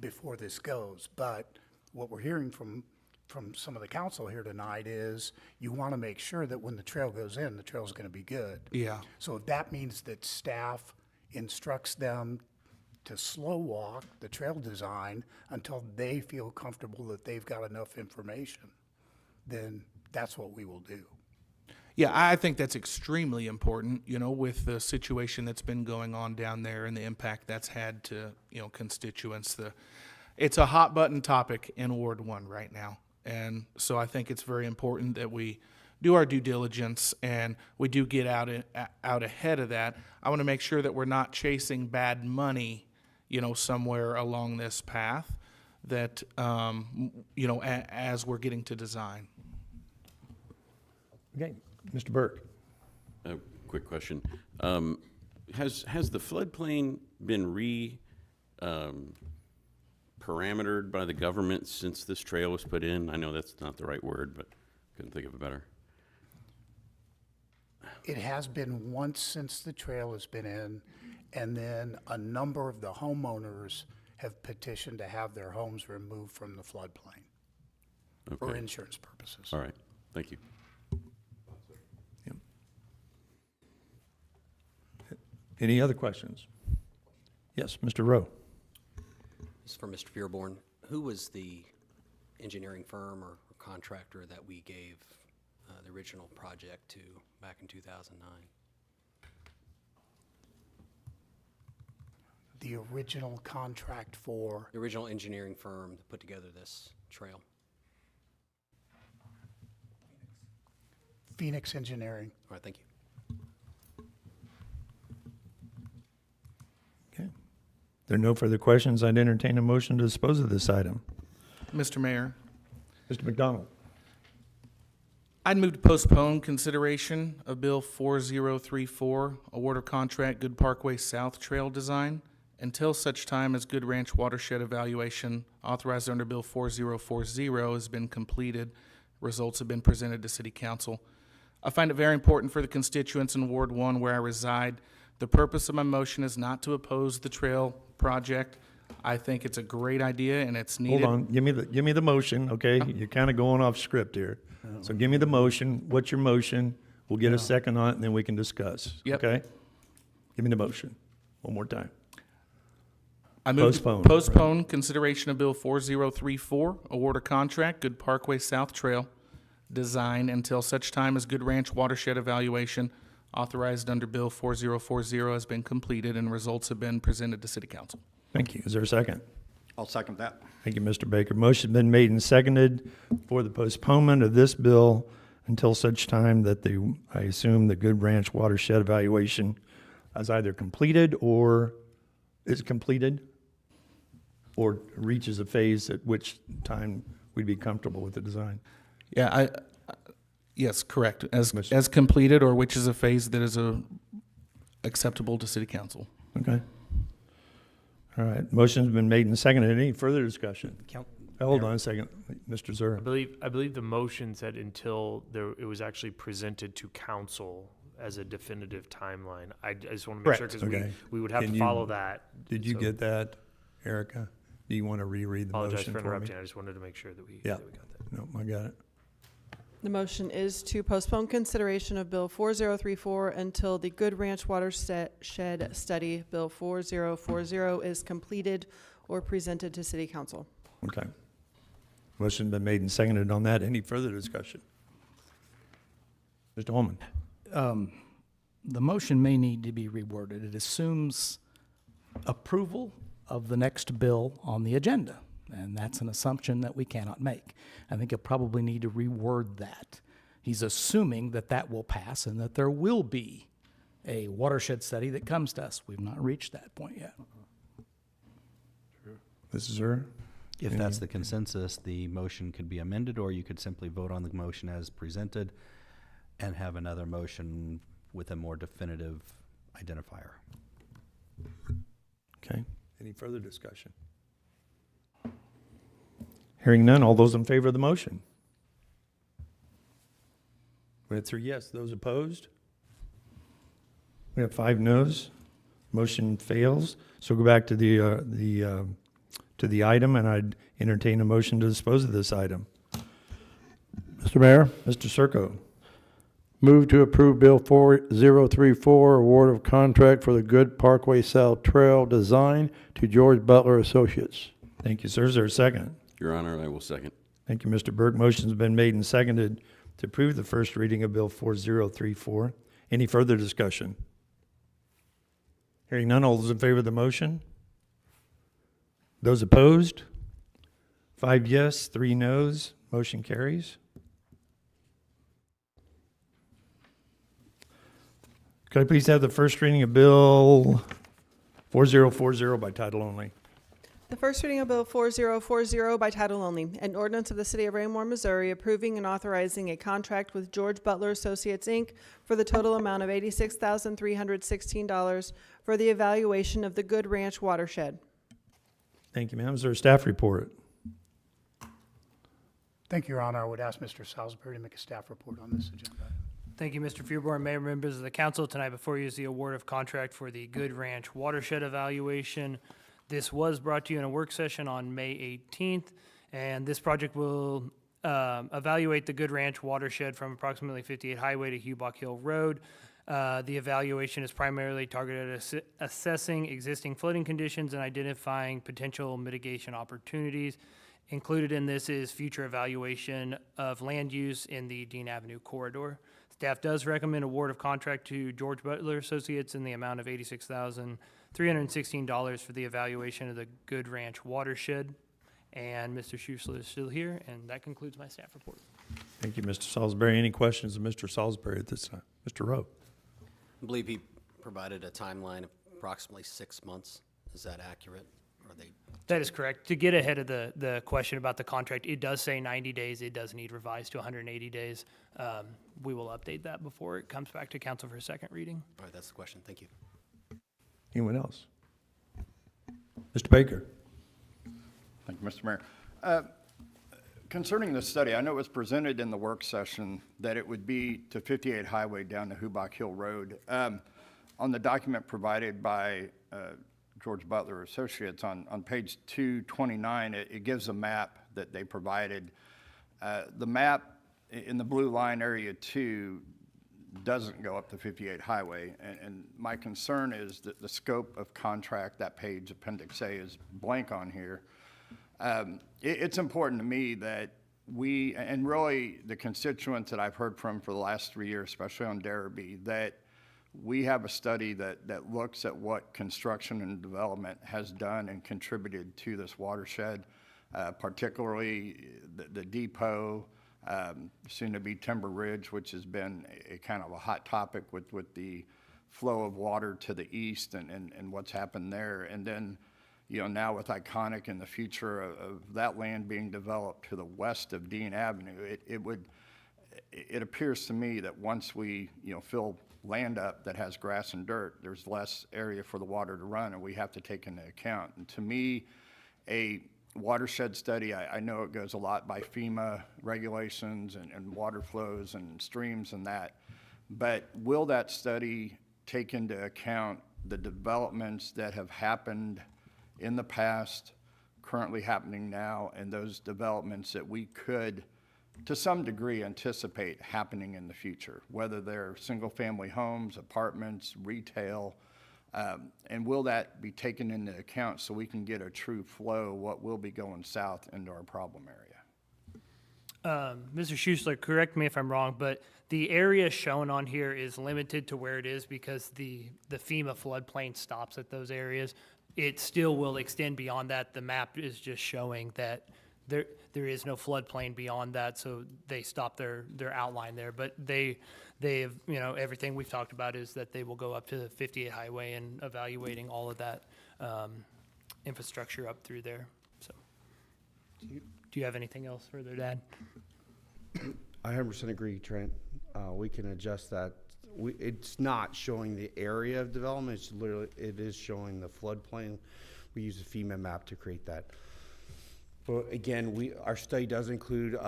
before this goes, but what we're hearing from some of the council here tonight is you want to make sure that when the trail goes in, the trail's going to be good. Yeah. So if that means that staff instructs them to slow walk the trail design until they feel comfortable that they've got enough information, then that's what we will do. Yeah, I think that's extremely important, with the situation that's been going on down there and the impact that's had to, constituents. It's a hot button topic in Ward 1 right now. And so I think it's very important that we do our due diligence and we do get out ahead of that. I want to make sure that we're not chasing bad money, somewhere along this path that, as we're getting to design. Okay, Mr. Burke. quick question. Has the floodplain been parametered by the government since this trail was put in? I know that's not the right word, but couldn't think of a better. It has been once since the trail has been in, and then a number of the homeowners have petitioned to have their homes removed from the floodplain for Okay. insurance purposes. All right, thank you. Any other questions? Yes, Mr. Rowe. This is for Mr. Fearborn. Who was the engineering firm or contractor that we gave the original project to back in 2009? The original contract for, The original engineering firm that put together this trail? Phoenix Engineering. All right, thank you. Okay. There are no further questions. I'd entertain a motion to dispose of this item. Mr. Mayor, Mr. McDonald. I'd move to postpone consideration of Bill 4034, award of contract Good Parkway South Trail Design, until such time as Good Ranch watershed evaluation authorized under Bill 4040 has been completed. Results have been presented to City Council. I find it very important for the constituents in Ward 1 where I reside. The purpose of my motion is not to oppose the trail project. I think it's a great idea and it's needed. Hold on, give me the motion, okay? You're kind of going off script here. So give me the motion. What's your motion? We'll get a second on it and then we can discuss. Yep. Okay? Give me the motion. One more time. I move to Postpone. postpone consideration of Bill 4034, award of contract, Good Parkway South Trail Design, until such time as Good Ranch watershed evaluation authorized under Bill 4040 has been completed and results have been presented to City Council. Thank you. Is there a second? I'll second that. Thank you, Mr. Baker. Motion's been made and seconded for the postponement of this bill until such time that I assume the Good Ranch watershed evaluation is either completed or is completed or reaches a phase at which time we'd be comfortable with the design. Yeah, yes, correct. As completed, or which is a phase that is acceptable to City Council. Okay. All right. Motion's been made and seconded. Any further discussion? Hold on a second, Mr. Zura. I believe the motion said until it was actually presented to council as a definitive timeline. I just want to make sure, Correct. because Okay. we would have Can to you- follow that. Did you So- get that, Erica? Do you want to reread the Apologize motion for for me? interrupting. I just wanted to make sure that we Yeah. got that. No, I got it. The motion is to postpone consideration of Bill 4034 until the Good Ranch watershed study, Bill 4040, is completed or presented to City Council. Okay. Motion's been made and seconded on that. Any further discussion? Mr. Holman? The motion may need to be reworded. It assumes approval of the next bill on the agenda, and that's an assumption that we cannot make. I think you'll probably need to reword that. He's assuming that that will pass and that there will be a watershed study that comes to us. We've not reached that point yet. Mrs. Zura? If that's the consensus, the motion could be amended, or you could simply vote on the motion as presented and have another motion with a more definitive identifier. Okay. Any further discussion? Hearing none, all those in favor of the motion? We have 3 yes. Those opposed? We have 5 noes. Motion fails. So go back to the item, and I'd entertain a motion to dispose of this item. Mr. Mayor, Mr. Circo. move to approve Bill 4034, award of contract for the Good Parkway South Trail Design to George Butler Associates. Thank you, sir. Is there a second? Your Honor, I will second. Thank you, Mr. Burke. Motion's been made and seconded to approve the first reading of Bill 4034. Any further discussion? Hearing none, all those in favor of the motion? Those opposed? 5 yes, 3 noes. Motion carries. Could I please have the first reading of Bill 4040 by title only? The first reading of Bill 4040 by title only, an ordinance of the City of Raymore, Missouri, approving and authorizing a contract with George Butler Associates, Inc. for the total amount of $86,316 for the evaluation of the Good Ranch watershed. Thank you, ma'am. Is there a staff report? Thank you, Your Honor. I would ask Mr. Salisbury to make a staff report on this agenda. Thank you, Mr. Fearborn. Mayor, members of the council, tonight before you is the award of contract for the Good Ranch watershed evaluation. This was brought to you in a work session on May 18th, and this project will evaluate the Good Ranch watershed from approximately 58 Highway to Hubach Hill Road. The evaluation is primarily targeted at assessing existing flooding conditions and identifying potential mitigation opportunities. Included in this is future evaluation of land use in the Dean Avenue corridor. Staff does recommend award of contract to George Butler Associates in the amount of $86,316 for the evaluation of the Good Ranch watershed. And Mr. Schuessler is still here, and that concludes my staff report. Thank you, Mr. Salisbury. Any questions of Mr. Salisbury at this time? Mr. Rowe? I believe he provided a timeline of approximately 6 months. Is that accurate? Are they? That is correct. To get ahead of the question about the contract, it does say 90 days. It does need revised to 180 days. We will update that before it comes back to council for a second reading. All right, that's the question. Thank you. Anyone else? Mr. Baker? Thank you, Mr. Mayor. Concerning the study, I know it was presented in the work session that it would be to 58 Highway down to Hubach Hill Road. On the document provided by George Butler Associates on page 229, it gives a map that they provided. The map in the blue line area 2 doesn't go up to 58 Highway, and my concern is that the scope of contract, that page, Appendix A, is blank on here. It's important to me that we, and really the constituents that I've heard from for the last 3 years, especially on Darabee, that we have a study that looks at what construction and development has done and contributed to this watershed, particularly the depot, soon to be Timber Ridge, which has been a kind of a hot topic with the flow of water to the east and what's happened there. And then, now with Iconic and the future of that land being developed to the west of Dean Avenue, it appears to me that once we, fill land up that has grass and dirt, there's less area for the water to run, and we have to take into account. And to me, a watershed study, I know it goes a lot by FEMA regulations and water flows and streams and that, but will that study take into account the developments that have happened in the past, currently happening now, and those developments that we could, to some degree, anticipate happening in the future, whether they're single-family homes, apartments, retail, and will that be taken into account so we can get a true flow, what will be going south into our problem area? Mr. Schuessler, correct me if I'm wrong, but the area shown on here is limited to where it is because the FEMA floodplain stops at those areas. It still will extend beyond that. The map is just showing that there is no floodplain beyond that, so they stop their outline there. But they have, everything we've talked about is that they will go up to the 58 Highway and evaluating all of that infrastructure up through there. So, do you have anything else further to add? I 100% agree, Trent. We can adjust that. It's not showing the area of development. It is showing the floodplain. We use a FEMA map to create that. But again, our study does include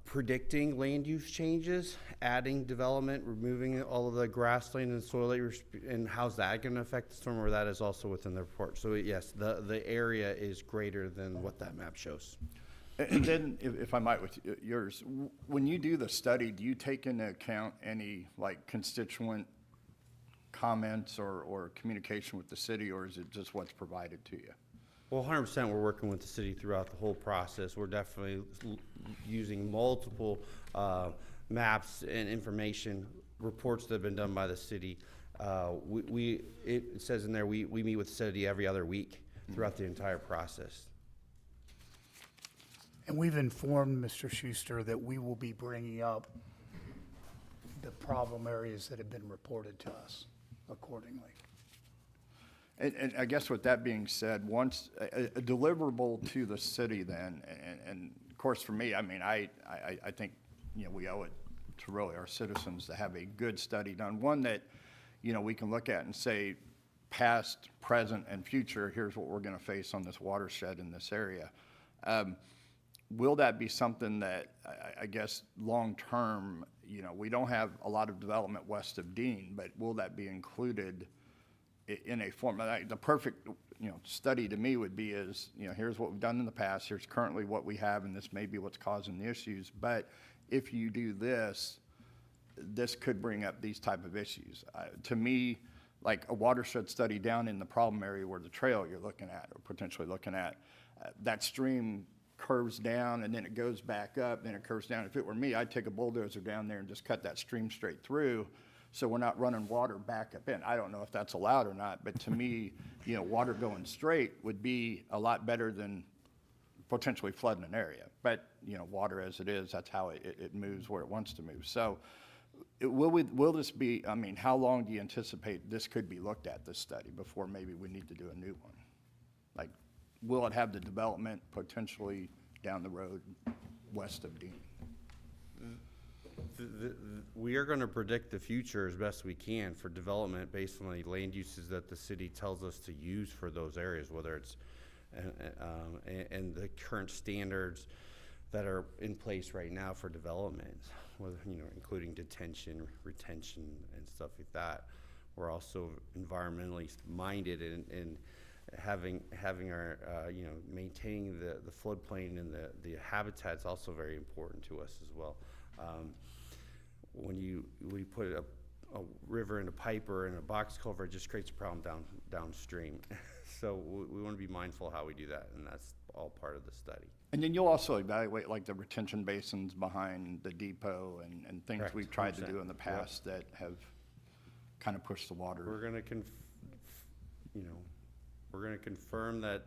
predicting land use changes, adding development, removing all of the grassland and soil, and how's that going to affect the storm, or that is also within the report. So yes, the area is greater than what that map shows. And then, if I might, with yours, when you do the study, do you take into account any constituent comments or communication with the city, or is it just what's provided to you? Well, 100% we're working with the city throughout the whole process. We're definitely using multiple maps and information reports that have been done by the city. It says in there we meet with the city every other week throughout the entire process. And we've informed Mr. Schuster that we will be bringing up the problem areas that have been reported to us accordingly. And I guess with that being said, once, a deliverable to the city then, and of course for me, I mean, I think, you know, we owe it to really our citizens to have a good study done, one that, you know, we can look at and say, past, present, and future, here's what we're gonna face on this watershed in this area. Will that be something that, I guess, long-term, you know, we don't have a lot of development west of Dean, but will that be included in a form? The perfect, you know, study to me would be is, you know, here's what we've done in the past, here's currently what we have, and this may be what's causing the issues, but if you do this, this could bring up these type of issues. To me, like a watershed study down in the problem area where the trail you're looking at, or potentially looking at, that stream curves down and then it goes back up, then it curves down. If it were me, I'd take a bulldozer down there and just cut that stream straight through so we're not running water back up in. I don't know if that's allowed or not, but to me, you know, water going straight would be a lot better than potentially flooding an area. But, you know, water as it is, that's how it moves where it wants to move. So will this be, I mean, how long do you anticipate this could be looked at, this study, before maybe we need to do a new one? Like, will it have the development potentially down the road west of Dean? We are gonna predict the future as best we can for development based on the land uses that the city tells us to use for those areas, whether it's, and the current standards that are in place right now for development, whether, you know, including detention, retention, and stuff like that. We're also environmentally minded and having our, you know, maintaining the floodplain and the habitat's also very important to us as well. When we put a river in a pipe or in a box culvert, it just creates a problem downstream. So we want to be mindful how we do that, and that's all part of the study. And then you'll also evaluate like the retention basins behind the depot and things Correct, we've tried to 100%. do in the past that have kind of pushed the water. We're gonna we're gonna confirm that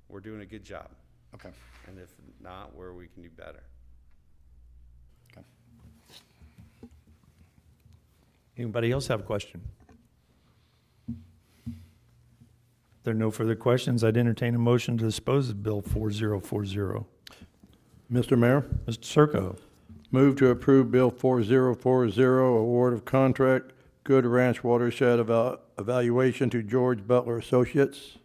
we're doing a good job. Okay. And if not, where we can do better. Okay. Anybody else have a question? If there are no further questions, I'd entertain a motion to dispose of Bill 4040. Mr. Mayor, Mr. Circo. move to approve Bill 4040, award of contract, Good Ranch Watershed Evaluation to George Butler Associates.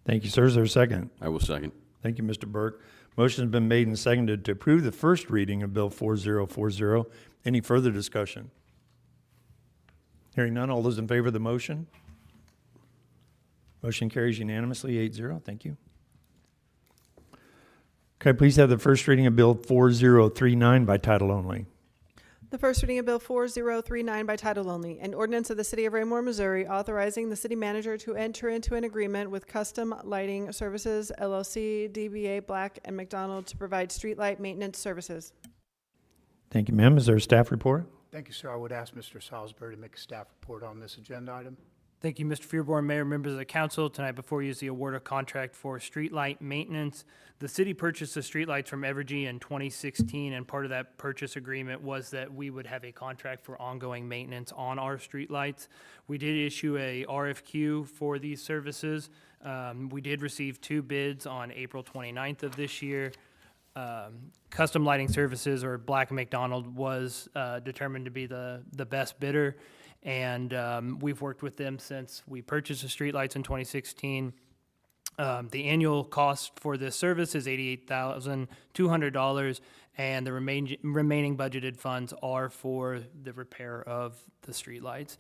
Thank you, sir. Is there a second? I will second. Thank you, Mr. Burke. Motion has been made and seconded to approve the first reading of Bill 4040. Any further discussion? Hearing none, all those in favor of the motion? Motion carries unanimously, 8-0. Thank you. Okay, please have the first reading of Bill 4039 by title only. The first reading of Bill 4039 by title only, an ordinance of the City of Raymore, Missouri, authorizing the city manager to enter into an agreement with Custom Lighting Services, LLC, DBA Black and McDonald to provide streetlight maintenance services. Thank you, ma'am. Is there a staff report? Thank you, sir. I would ask Mr. Salisbury to make a staff report on this agenda item. Thank you, Mr. Fearborn, Mayor, members of the council. Tonight before you is the award of contract for streetlight maintenance. The city purchased the streetlights from Evergy in 2016, and part of that purchase agreement was that we would have a contract for ongoing maintenance on our streetlights. We did issue a RFQ for these services. We did receive 2 bids on April 29th of this year. Custom Lighting Services, or Black & McDonald, was determined to be the best bidder. And we've worked with them since we purchased the streetlights in 2016. The annual cost for this service is $88,200, and the remaining budgeted funds are for the repair of the streetlights.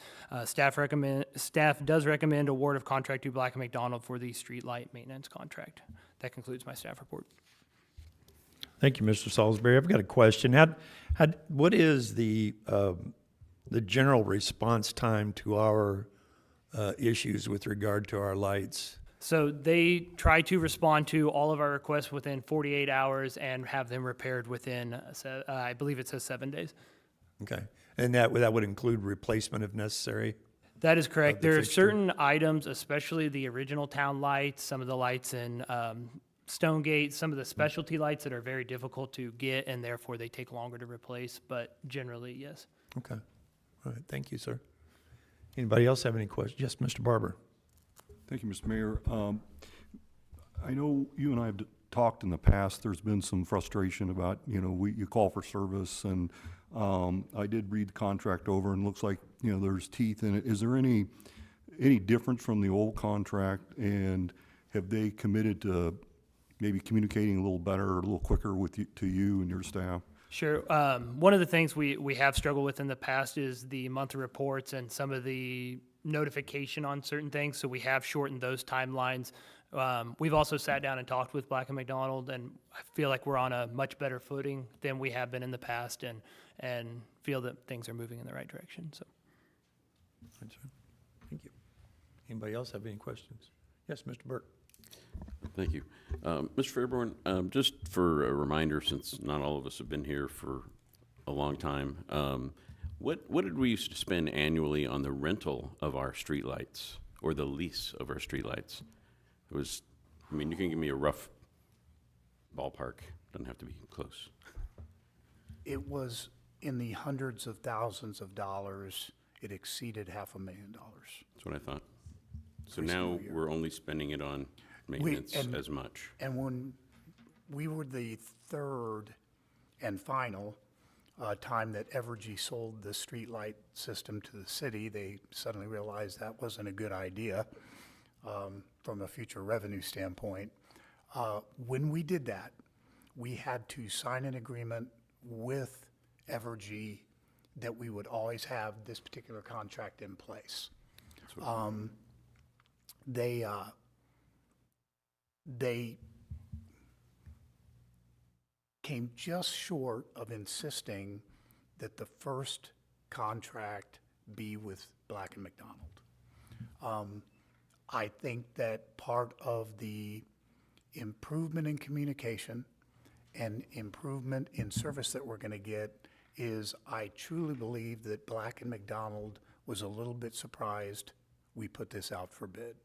Staff does recommend award of contract to Black & McDonald for the streetlight maintenance contract. That concludes my staff report. Thank you, Mr. Salisbury. I've got a question. What is the general response time to our issues with regard to our lights? So they try to respond to all of our requests within 48 hours and have them repaired within, I believe it says 7 days. Okay. And that would include replacement if necessary? That is correct. Of the There are fixture? certain items, especially the original town lights, some of the lights in Stonegate, some of the specialty lights that are very difficult to get, and therefore they take longer to replace, but generally, yes. Okay. All right. Thank you, sir. Anybody else have any questions? Yes, Mr. Barber. Thank you, Mr. Mayor. I know you and I have talked in the past, there's been some frustration about, you call for service, and I did read the contract over, and it looks like, there's teeth in it. Is there any difference from the old contract, and have they committed to maybe communicating a little better or a little quicker with you, to you and your staff? Sure. One of the things we have struggled with in the past is the monthly reports and some of the notification on certain things, so we have shortened those timelines. We've also sat down and talked with Black & McDonald, and I feel like we're on a much better footing than we have been in the past, and feel that things are moving in the right direction, so. Thank you. Anybody else have any questions? Yes, Mr. Burke. Thank you. Mr. Fairborn, just for a reminder, since not all of us have been here for a long time, what did we used to spend annually on the rental of our streetlights or the lease of our streetlights? It was, you can give me a rough ballpark. Doesn't have to be close. It was in the hundreds of thousands of dollars. It exceeded $500,000. That's what I thought. So now we're only spending it on maintenance as much. And when we were the third and final time that Evergy sold the streetlight system to the city, they suddenly realized that wasn't a good idea from a future revenue standpoint. When we did that, we had to sign an agreement with Evergy that we would always have this particular contract in place. They came just short of insisting that the first contract be with Black & McDonald. I think that part of the improvement in communication and improvement in service that we're going to get is I truly believe that Black & McDonald was a little bit surprised we put this out for bid.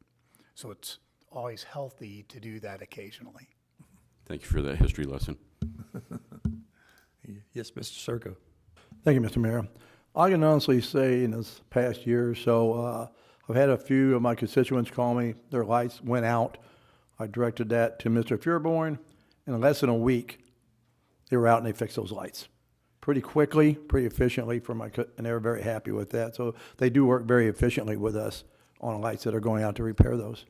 So it's always healthy to do that occasionally. Thank you for that history lesson. Yes, Mr. Circo. Thank you, Mr. Mayor. I can honestly say in this past year or so, I've had a few of my constituents call me, their lights went out. I directed that to Mr. Feuerborn. In less than a week, they were out and they fixed those lights. Pretty quickly, pretty efficiently and they were very happy with that. So they do work very efficiently with us on lights that are going out to repair those.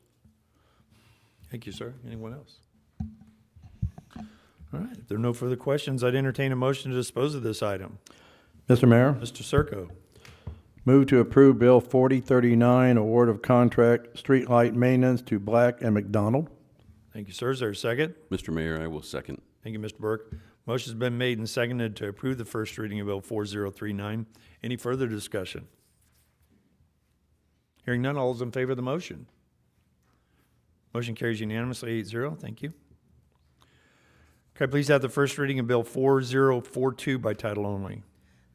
Thank you, sir. Anyone else? All right, if there are no further questions, I'd entertain a motion to dispose of this item. Mr. Mayor, Mr. Circo. move to approve Bill 4039, award of contract streetlight maintenance to Black & McDonald. Thank you, sir. Is there a second? Mr. Mayor, I will second. Thank you, Mr. Burke. Motion's been made and seconded to approve the first reading of Bill 4039. Any further discussion? Hearing none, all those in favor of the motion? Motion carries unanimously, 8-0. Thank you. Could I please have the first reading of Bill 4042 by title only?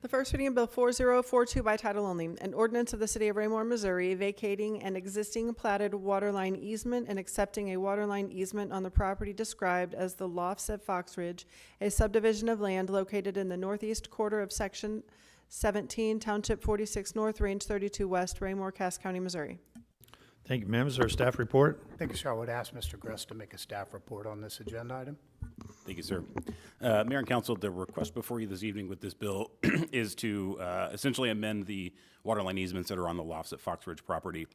The first reading of Bill 4042 by title only, an ordinance of the City of Raymore, Missouri, vacating an existing platted waterline easement and accepting a waterline easement on the property described as the Lofts at Fox Ridge, a subdivision of land located in the northeast quarter of Section 17, Township 46 North, Range 32 West, Raymore, Cass County, Missouri. Thank you, ma'am. Is there a staff report? Thank you, sir. I would ask Mr. Gress to make a staff report on this agenda item. Thank you, sir. Mayor and Council, the request before you this evening with this bill is to essentially amend the waterline easements that are on the Lofts at Fox Ridge property.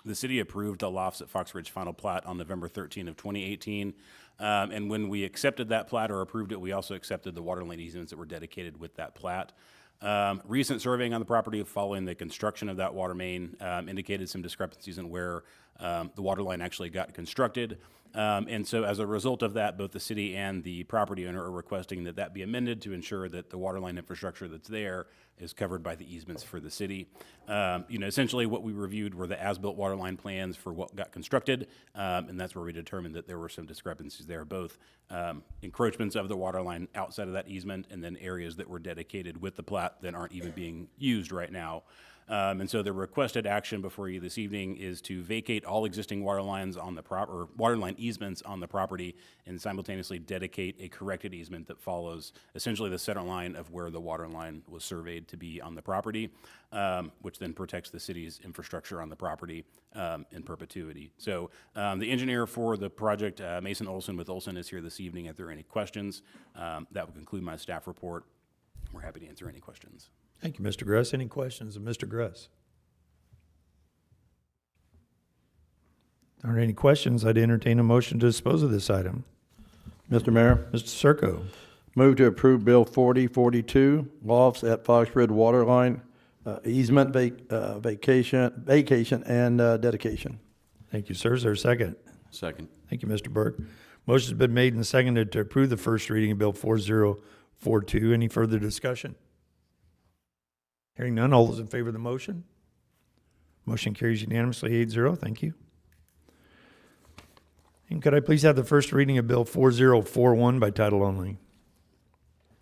The city approved the Lofts at Fox Ridge final plat on November 13 of 2018. And when we accepted that plat or approved it, we also accepted the waterline easements that were dedicated with that plat. Recent surveying on the property following the construction of that water main indicated some discrepancies in where the water line actually got constructed. And so as a result of that, both the city and the property owner are requesting that that be amended to ensure that the water line infrastructure that's there is covered by the easements for the city. Essentially what we reviewed were the as-built water line plans for what got constructed, and that's where we determined that there were some discrepancies there, both encroachments of the water line outside of that easement and then areas that were dedicated with the plat that aren't even being used right now. And so the requested action before you this evening is to vacate all existing water lines on the or water line easements on the property and simultaneously dedicate a corrected easement that follows essentially the center line of where the water line was surveyed to be on the property, which then protects the city's infrastructure on the property in perpetuity. So the engineer for the project, Mason Olson with Olson, is here this evening. If there are any questions, that will conclude my staff report. We're happy to answer any questions. Thank you, Mr. Gress. Any questions of Mr. Gress? Are there any questions? I'd entertain a motion to dispose of this item. Mr. Mayor, Mr. Circo. move to approve Bill 4042, lofts at Foxbridge Waterline, easement vacation and dedication. Thank you, sir. Is there a second? Second. Thank you, Mr. Burke. Motion's been made and seconded to approve the first reading of Bill 4042. Any further discussion? Hearing none, all those in favor of the motion? Motion carries unanimously, 8-0. Thank you. And could I please have the first reading of Bill 4041 by title only?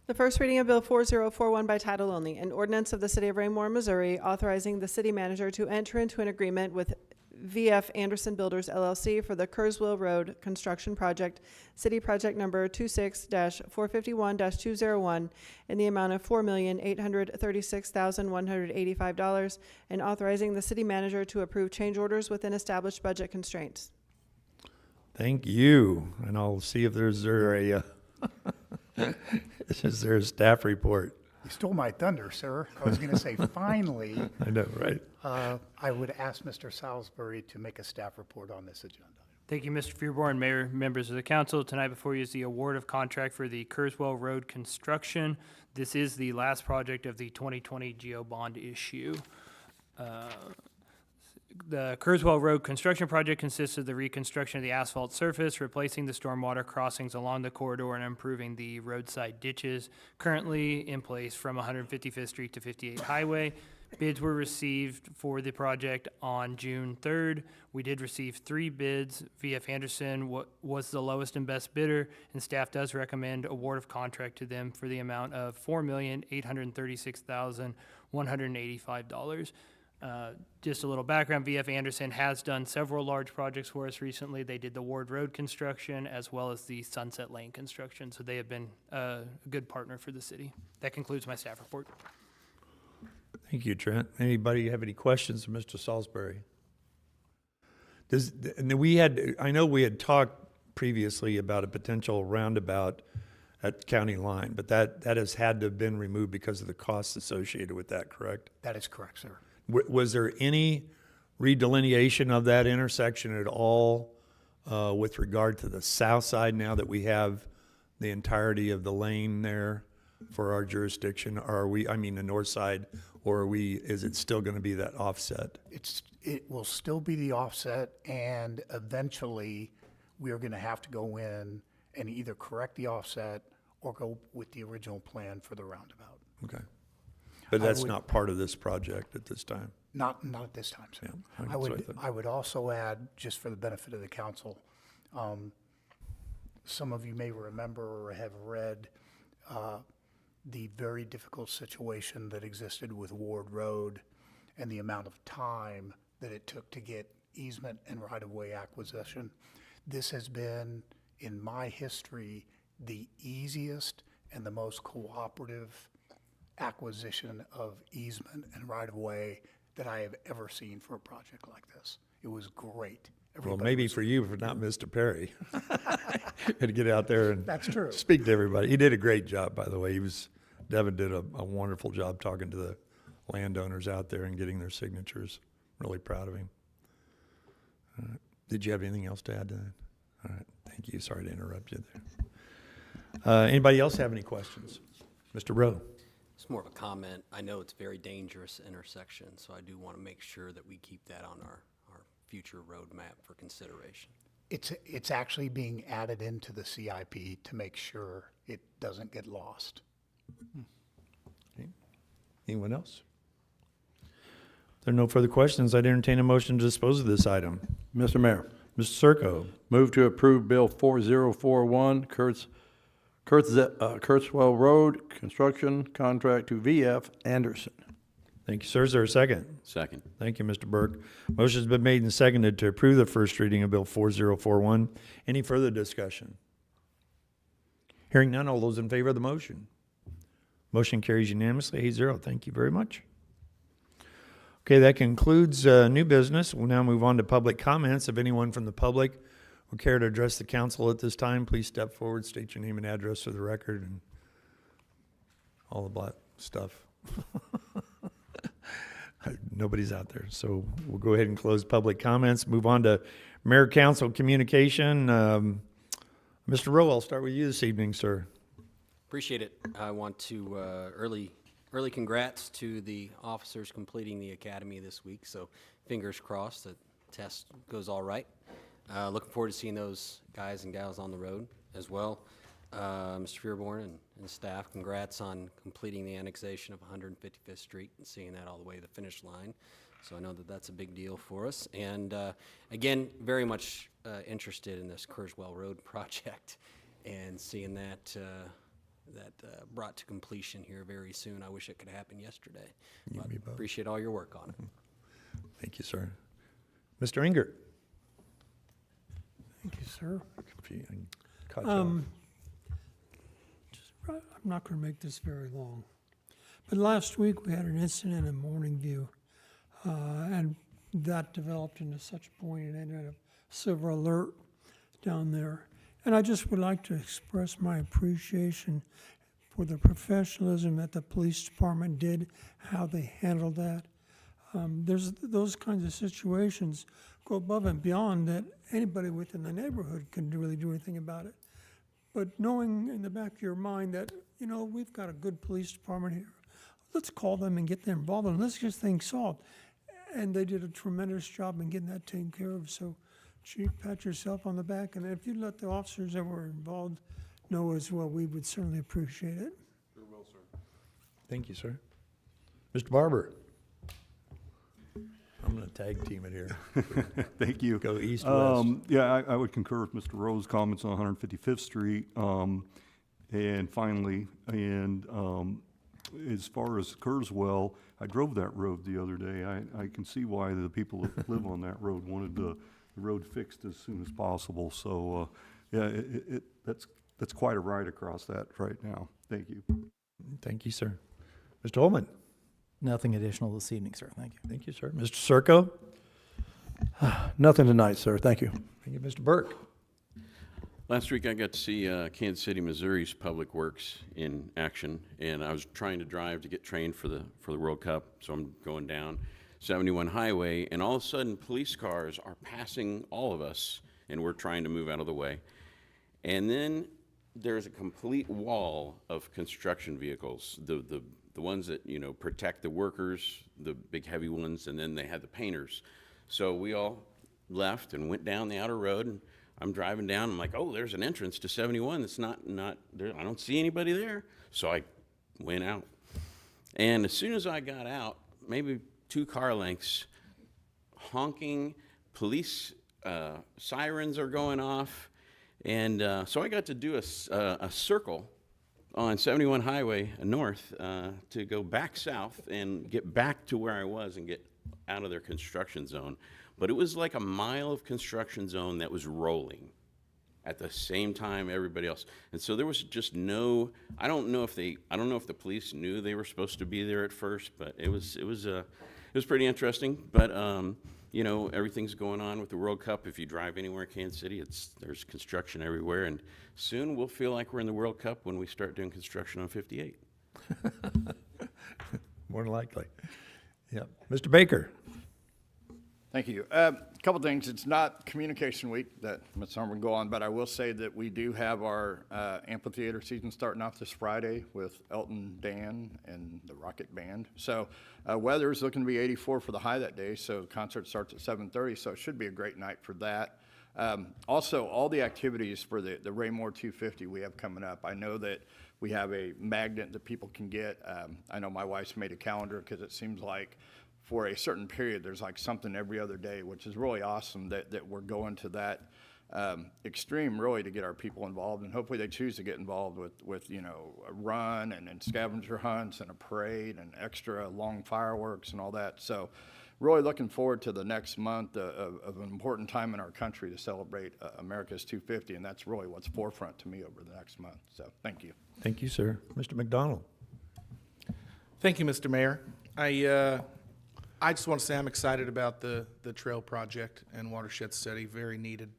The first reading of Bill 4041 by title only, an ordinance of the City of Raymore, Missouri, authorizing the city manager to enter into an agreement with VF Anderson Builders LLC for the Kurzweil Road construction project, city project number 26-451-201, in the amount of $4,836,185, and authorizing the city manager to approve change orders within established budget constraints. Thank you. And I'll see if is there a staff report? You stole my thunder, sir. I was going to say, finally. I know, right? I would ask Mr. Salisbury to make a staff report on this agenda. Thank you, Mr. Fearborn, Mayor, members of the council. Tonight before you is the award of contract for the Kurzweil Road construction. This is the last project of the 2020 GEO bond issue. The Kurzweil Road construction project consists of the reconstruction of the asphalt surface, replacing the stormwater crossings along the corridor, and improving the roadside ditches currently in place from 155th Street to 58 Highway. Bids were received for the project on June 3rd. We did receive 3 bids. VF Anderson was the lowest and best bidder, and staff does recommend award of contract to them for the amount of $4,836,185. Just a little background, VF Anderson has done several large projects for us recently. They did the Ward Road construction as well as the Sunset Lane construction, so they have been a good partner for the city. That concludes my staff report. Thank you, Trent. Anybody have any questions of Mr. Salisbury? I know we had talked previously about a potential roundabout at county line, but that has had to have been removed because of the costs associated with that, correct? That is correct, sir. Was there any redelineation of that intersection at all with regard to the south side now that we have the entirety of the lane there for our jurisdiction? Or the north side, or is it still going to be that offset? It will still be the offset, and eventually we are going to have to go in and either correct the offset or go with the original plan for the roundabout. Okay. But that's not part of this project at this time? Not at this time, sir. Yeah, I would also add, just for the benefit of the council, some of you may remember or have read the very difficult situation that existed with Ward Road and the amount of time that it took to get easement and right-of-way acquisition. This has been, in my history, the easiest and the most cooperative acquisition of easement and right-of-way that I have ever seen for a project like this. It was great. Well, maybe for you, but not Mr. Perry. Had to get out there and That's true. speak to everybody. He did a great job, by the way. Devin did a wonderful job talking to the landowners out there and getting their signatures. Really proud of him. Did you have anything else to add to that? All right, thank you. Sorry to interrupt you there. Anybody else have any questions? Mr. Rowe? It's more of a comment. I know it's a very dangerous intersection, so I do want to make sure that we keep that on our future roadmap for consideration. It's actually being added into the CIP to make sure it doesn't get lost. Okay. Anyone else? If there are no further questions, I'd entertain a motion to dispose of this item. Mr. Mayor, Mr. Circo. move to approve Bill 4041, Kurzweil Road construction contract to VF Anderson. Thank you, sir. Is there a second? Second. Thank you, Mr. Burke. Motion's been made and seconded to approve the first reading of Bill 4041. Any further discussion? Hearing none, all those in favor of the motion? Motion carries unanimously, 8-0. Thank you very much. Okay, that concludes new business. We'll now move on to public comments. If anyone from the public would care to address the council at this time, please step forward, state your name and address for the record, and all the black stuff. Nobody's out there, so we'll go ahead and close public comments. Move on to mayor council communication. Mr. Rowe, I'll start with you this evening, sir. Appreciate it. I want to early congrats to the officers completing the academy this week. So fingers crossed that test goes all right. Looking forward to seeing those guys and gals on the road as well. Mr. Fearborn and staff, congrats on completing the annexation of 155th Street and seeing that all the way to the finish line. So I know that that's a big deal for us. And again, very much interested in this Kurzweil Road project and seeing that brought to completion here very soon. I wish it could happen yesterday. But appreciate all your work on it. Thank you, sir. Mr. Ingert. Thank you, sir. Caught you off. I'm not going to make this very long. But last week we had an incident in Morning View, and that developed into such a point it ended up silver alert down there. And I just would like to express my appreciation for the professionalism that the police department did, how they handled that. There's those kinds of situations go above and beyond that anybody within the neighborhood can really do anything about it. But knowing in the back of your mind that, you know, we've got a good police department here, let's call them and get them involved and let's get things solved. And they did a tremendous job in getting that taken care of. So, Chief, pat yourself on the back. And if you'd let the officers that were involved know as well, we would certainly appreciate it. Sure will, sir. Thank you, sir. Mr. Barber. I'm going to tag team it here. Thank you. Go east-west. Yeah, I would concur with Mr. Rowe's comments on 155th Street. And finally, as far as Kurzweil, I drove that road the other day. I can see why the people that live on that road wanted the road fixed as soon as possible. So, yeah, that's quite a ride across that right now. Thank you. Thank you, sir. Mr. Holman. Nothing additional this evening, sir. Thank you. Thank you, sir. Mr. Circo. Nothing tonight, sir. Thank you. Thank you, Mr. Burke. Last week I got to see Kansas City, Missouri's Public Works in action, and I was trying to drive to get trained for the World Cup, so I'm going down 71 Highway, and all of a sudden police cars are passing all of us, and we're trying to move out of the way. And then there's a complete wall of construction vehicles, the ones that, you know, protect the workers, the big heavy ones, and then they had the painters. So we all left and went down the outer road, and I'm driving down. I'm like, oh, there's an entrance to 71 that's not there. I don't see anybody there. So I went out. And as soon as I got out, maybe 2 car lengths, honking, police sirens are going off. And so I got to do a circle on 71 Highway North to go back south and get back to where I was and get out of their construction zone. But it was like a mile of construction zone that was rolling at the same time everybody else. And so there was just no, I don't know if the police knew they were supposed to be there at first, but it was pretty interesting. But you know, everything's going on with the World Cup. If you drive anywhere in Kansas City, there's construction everywhere, and soon we'll feel like we're in the World Cup when we start doing construction on 58. More than likely. Yep. Mr. Baker. Thank you. A couple things. It's not communication week that Ms. Summer will go on, but I will say that we do have our amphitheater season starting off this Friday with Elton Dan and the Rocket Band. So weather is looking to be 84 for the high that day, so the concert starts at 7:30, so it should be a great night for that. Also, all the activities for the Raymore 250 we have coming up. I know that we have a magnet that people can get. I know my wife's made a calendar because it seems like for a certain period, there's like something every other day, which is really awesome that we're going to that extreme really to get our people involved, and hopefully they choose to get involved with you know, a run and scavenger hunts and a parade and extra long fireworks and all that. So really looking forward to the next month of an important time in our country to celebrate America's 250, and that's really what's forefront to me over the next month. So thank you. Thank you, sir. Mr. McDonald? Thank you, Mr. Mayor. I just want to say I'm excited about the trail project and watershed study, very needed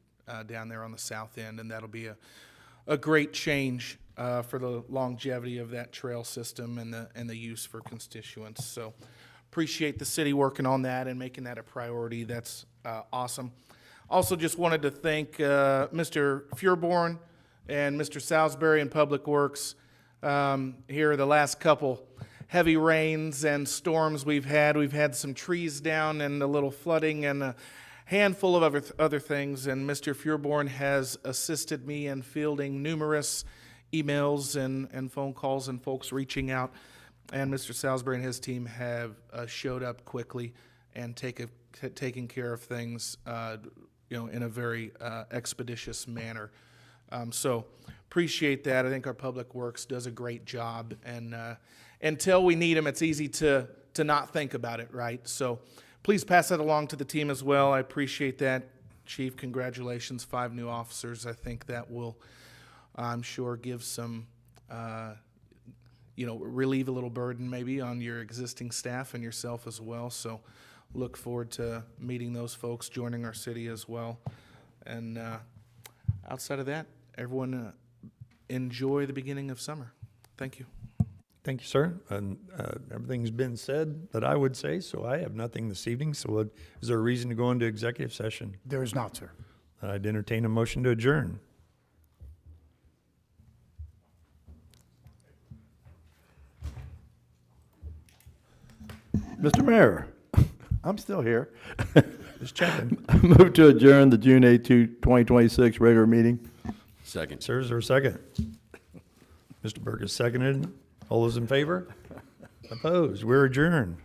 down there on the south end, and that'll be a great change for the longevity of that trail system and the use for constituents. So appreciate the city working on that and making that a priority. That's awesome. Also just wanted to thank Mr. Furborn and Mr. Salisbury in Public Works. Here the last couple heavy rains and storms we've had some trees down and a little flooding and a handful of other things, and Mr. Furborn has assisted me in fielding numerous emails and phone calls and folks reaching out, and Mr. Salisbury and his team have showed up quickly and taken care of things in a very expeditious manner. So appreciate that. I think our Public Works does a great job, and until we need them, it's easy to not think about it, right? So please pass that along to the team as well. I appreciate that. Chief, congratulations, 5 new officers. I think that will, I'm sure, give some, relieve a little burden maybe on your existing staff and yourself as well. So look forward to meeting those folks, joining our city as well. And outside of that, everyone enjoy the beginning of summer. Thank you. Thank you, sir. And everything's been said that I would say, so I have nothing this evening. So is there a reason to go into executive session? There is not, sir. I'd entertain a motion to adjourn. Mr. Mayor, I'm still here. Just checking. Move to adjourn the June 8, 2026 regular meeting. Second. Sir, is there a second? Mr. Burgess seconded. All those in favor? Opposed? We're adjourned.